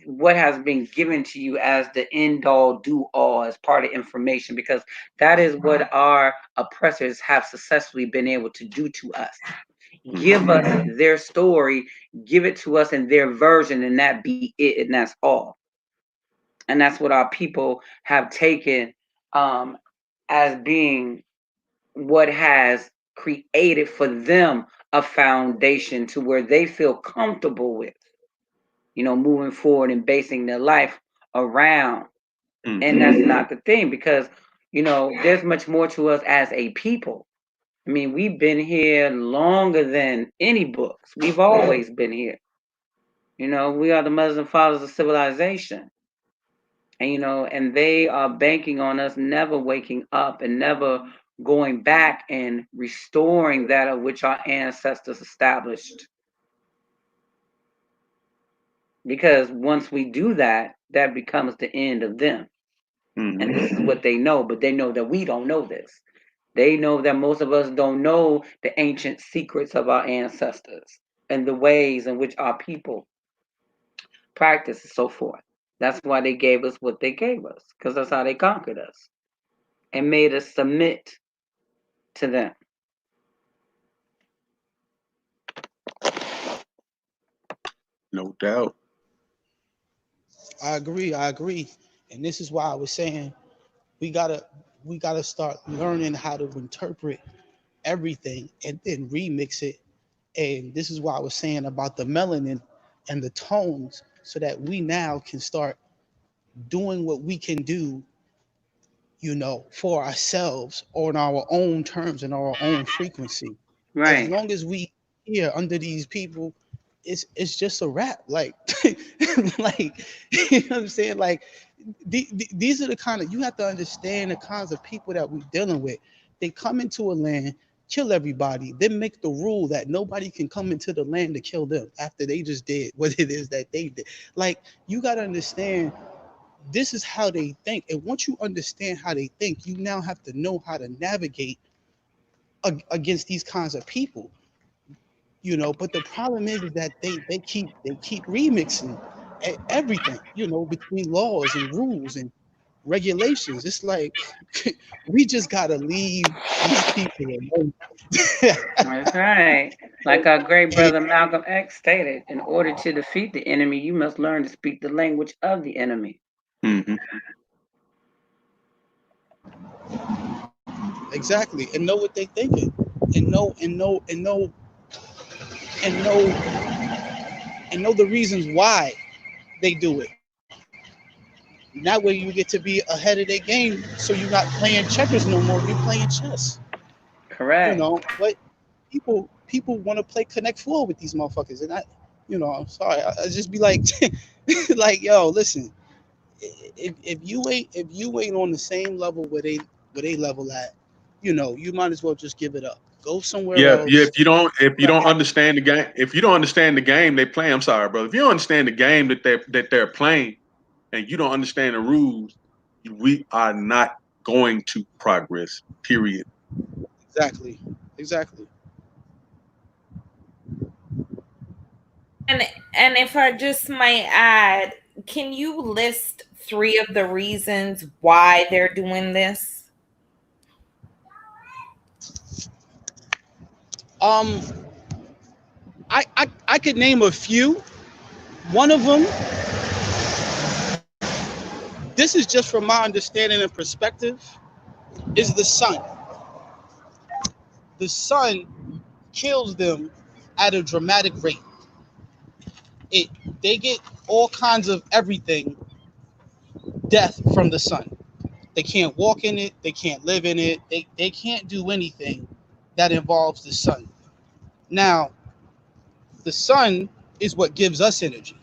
what has been given to you as the end all do all as part of information, because that is what our oppressors have successfully been able to do to us. Give us their story, give it to us in their version, and that be it, and that's all. And that's what our people have taken as being what has created for them a foundation to where they feel comfortable with, moving forward and basing their life around. And that's not the thing, because, there's much more to us as a people. I mean, we've been here longer than any books. We've always been here. We are the mothers and fathers of civilization. And, and they are banking on us never waking up and never going back and restoring that of which our ancestors established. Because once we do that, that becomes the end of them. And this is what they know, but they know that we don't know this. They know that most of us don't know the ancient secrets of our ancestors and the ways in which our people practice and so forth. That's why they gave us what they gave us, because that's how they conquered us and made us submit to them. No doubt. I agree. And this is why I was saying we gotta start learning how to interpret everything and then remix it. And this is why I was saying about the melanin and the tones, so that we now can start doing what we can do, for ourselves on our own terms and our own frequency. As Right. long as we here under these people, it's just a wrap. Like, like, you know what I'm saying? Like, these are the kind of, you have to understand the kinds of people that we're dealing with. They come into a land, kill everybody, then make the rule that nobody can come into the land to kill them after they just did what it is that they did. Like, you got to understand, this is how they think. And once you understand how they think, you now have to know how to navigate against these kinds of people. But the problem is that they keep remixing everything, between laws and rules and regulations. It's like, we just gotta leave these people alone. That's right. Like our great And brother Malcolm X stated, in order to defeat the enemy, you must learn to speak the language of the enemy. Hmm. exactly, and know what they're thinking, and know the reasons why they do it. And that way you get to be ahead of their game, so you're not playing checkers no more. You're playing chess. Correct. But people want to play Connect Four with these motherfuckers, and I'm sorry. I just be like, like, yo, listen. If you ain't on the same level where they level at, you might as well just give it up. Go somewhere Yeah, yeah. else. If you don't understand the game, if you don't understand the game they play, I'm sorry, brother. If you don't understand the game that they're playing, and you don't understand the rules, we are not going to progress. Period. Exactly. And if I just might add, can you list 3 of the reasons why they're doing this? Um, I could name a few. One of them, this is just from my understanding and perspective, is the sun. The sun kills them at a dramatic rate. They get all kinds of everything, death from the sun. They can't walk in it, they can't live in it, they can't do anything that involves the sun. Now, the sun is what gives us energy,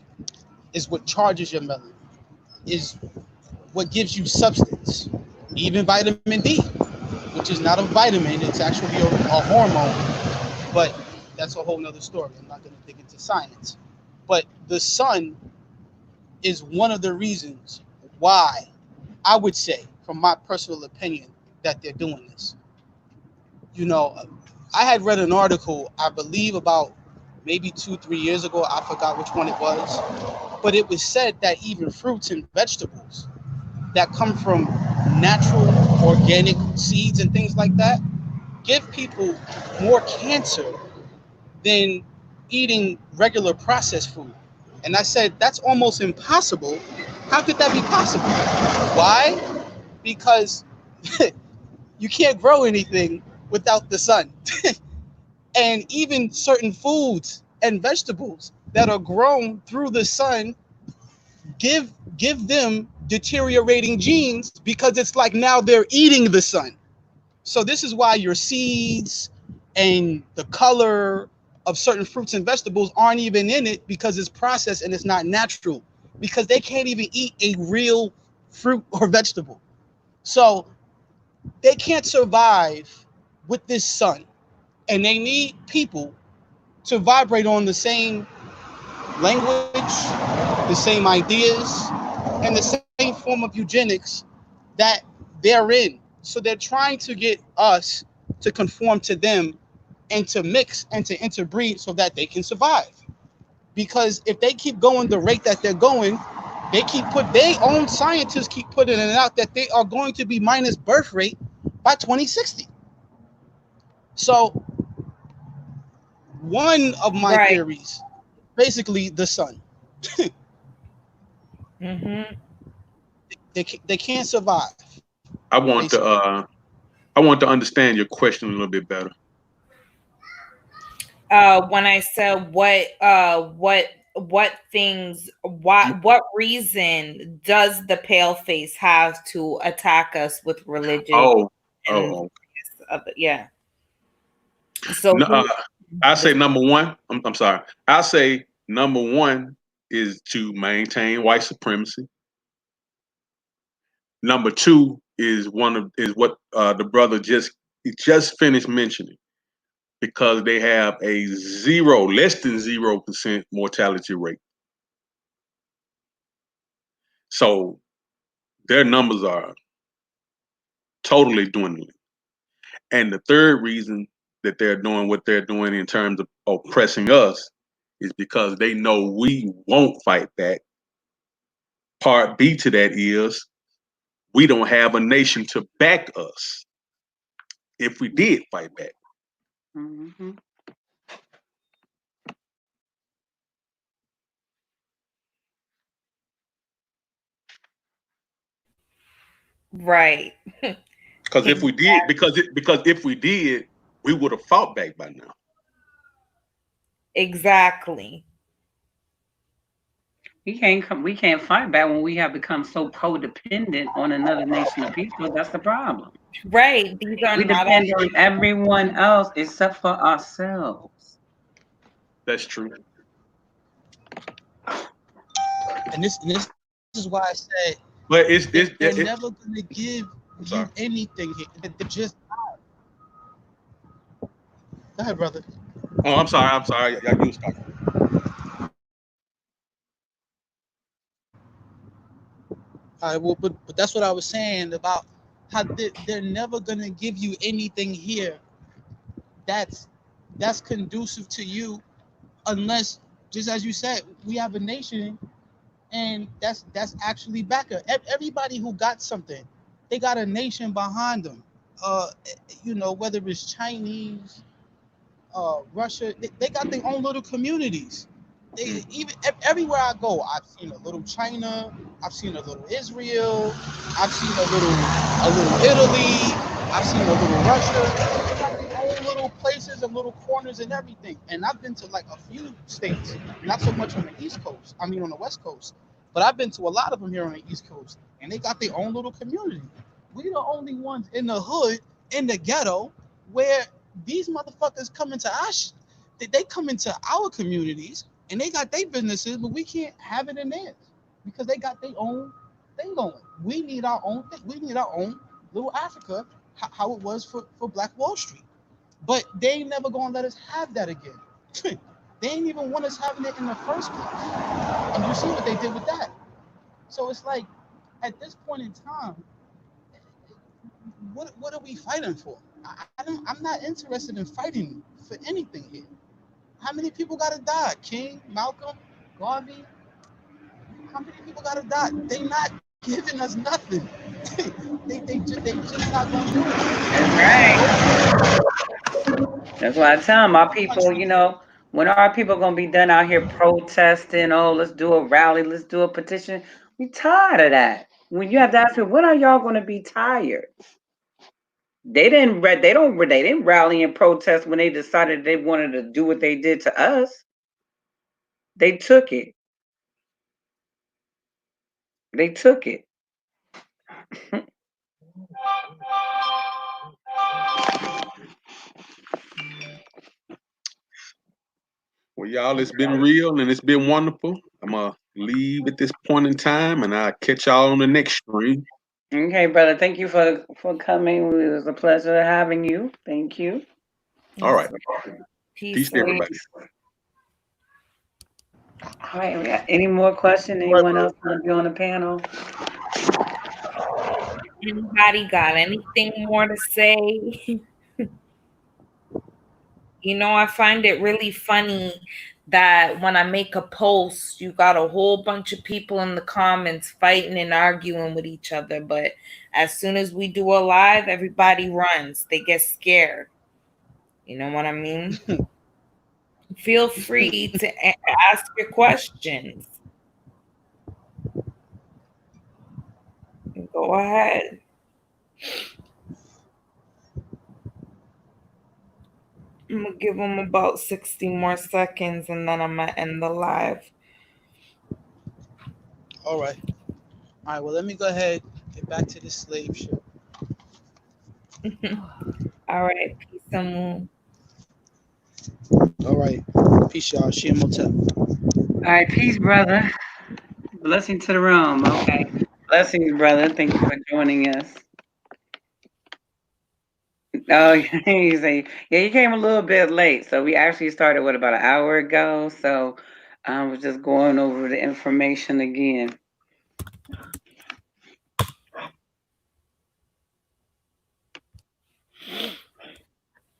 is what charges your melanin, is what gives you substance. Even vitamin D, which is not a vitamin, it's actually a hormone, but that's a whole nother story. I'm not going to dig into science. But the sun is one of the reasons why I would say, from my personal opinion, that they're doing this. I had read an article, I believe about maybe 2-3 years ago. I forgot which one it was, but it was said that even fruits and vegetables that come from natural organic seeds and things like that give people more cancer than eating regular processed food. And I said, that's almost impossible. How could that be possible? Why? Because you can't grow anything without the sun. And even certain foods and vegetables that are grown through the sun give them deteriorating genes, because it's like now they're eating the sun. So this is why your seeds and the color of certain fruits and vegetables aren't even in it, because it's processed and it's not natural, because they can't even eat a real fruit or vegetable. So they can't survive with this sun, and they need people to vibrate on the same language, the same ideas, and the same form of eugenics that they're in. So they're trying to get us to conform to them and to mix and to interbreed so that they can survive. Because if they keep going the rate that they're going, their own scientists keep putting it out that they are going to be minus birth rate by 2060. So one of my Right. theories, basically the sun. Mm-hmm. They can't survive. I want to understand your question a little bit better. When I said what things, what reason does the pale face have to attack us with religion? Oh. Yeah. So No, I say number one. I'm sorry. I say number one is to maintain white supremacy. Number two is what the brother just finished mentioning, because they have a less than 0% mortality rate. So their numbers are totally dwindling. And the third reason that they're doing what they're doing in terms of oppressing us is because they know we won't fight back. Part B to that is we don't have a nation to back us if we did fight back. Mm-hmm. right. Because if we did, we would have fought back by now. Exactly. We can't fight back when we have become so codependent on another nation of people. That's the problem. Right. These are We not depend on everyone else except for ourselves. That's true. And this is why I said, but they're never going to give you anything here. They're just not. Go ahead, brother. Oh, I'm sorry. You was talking. All right, well, but that's what I was saying about how they're never gonna give you anything here that's conducive to you, unless, just as you said, we have a nation, and that's actually backer. Everybody who got something, they got a nation behind them. Whether it's Chinese, Russia, they got their own little communities. Even everywhere I go, I've seen a little China, I've seen a little Israel, I've seen a little Italy, I've seen a little Russia. They got their own little places and little corners and everything. And I've been to like a few states, not so much on the East Coast. I mean on the West Coast, but I've been to a lot of them here on the East Coast, and they got their own little community. We the only ones in the hood, in the ghetto, where these motherfuckers come into they come into our communities and they got their businesses, but we can't have it in theirs because they got their own thing going. We need our own thing. We need our own little Africa, how it was for Black Wall Street. But they ain't never gonna let us have that again. They ain't even want us having it in the first place. And you see what they did with that. So it's like, at this point in time, what are we fighting for? I'm not interested in fighting for anything here. How many people gotta die? King, Malcolm, Garvey? How many people gotta die? They not giving us nothing. they just not gonna do it. That's right. That's why I tell them, our people, when are people gonna be done out here protesting? Oh, let's do a rally, let's do a petition. We tired of that. When you have to ask people, when are y'all gonna be tired? They didn't rally and protest when they decided they wanted to do what they did to us. They took it. They took it. Well, y'all, it's been real and it's been wonderful. I'm gonna leave at this point in time, and I'll catch y'all on the next stream. Okay, brother. Thank you for coming. It was a pleasure having you. Thank you. All right. Peace to everybody. All right. We got any more questions? Anyone else want to be on the panel? Anybody got anything more to say? You know, I find it really funny that when I make a post, you got a whole bunch of people in the comments fighting and arguing with each other. But as soon as we do a live, everybody runs. They get scared. You know what I mean? Feel free to ask your questions. Go ahead. I'm gonna give them about 60 more seconds and then I'm gonna end the live. All right. All right. Well, let me go ahead and get back to this slave ship. All right. Peace and moon. All right. Peace, y'all. Shia Motel. All right, peace, brother. Blessing to the room. Okay. Blessings, brother. Thank you for joining us. Oh, you say, yeah, you came a little bit late. So we actually started, what, about an hour ago? So I was just going over the information again.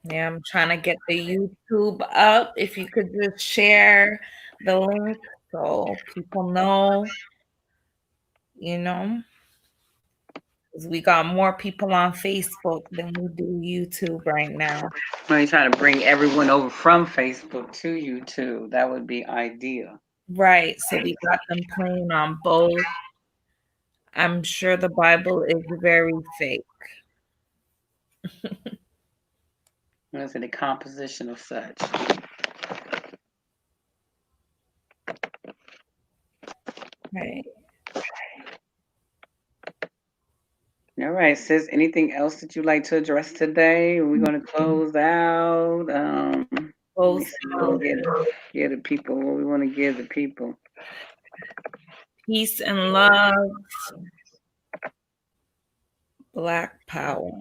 Yeah, I'm trying to get the YouTube up. If you could just share the link so people know, you know, because we got more people on Facebook than we do YouTube right now. I'm trying to bring everyone over from Facebook to YouTube. That would be ideal. Right. So we got them playing on both. I'm sure the Bible is very fake. What is it? The composition of such. Right. All right, sis. Anything else that you'd like to address today? We're going to close out. Let me see what we give the people. What we want to give the people. Peace and love. Black power.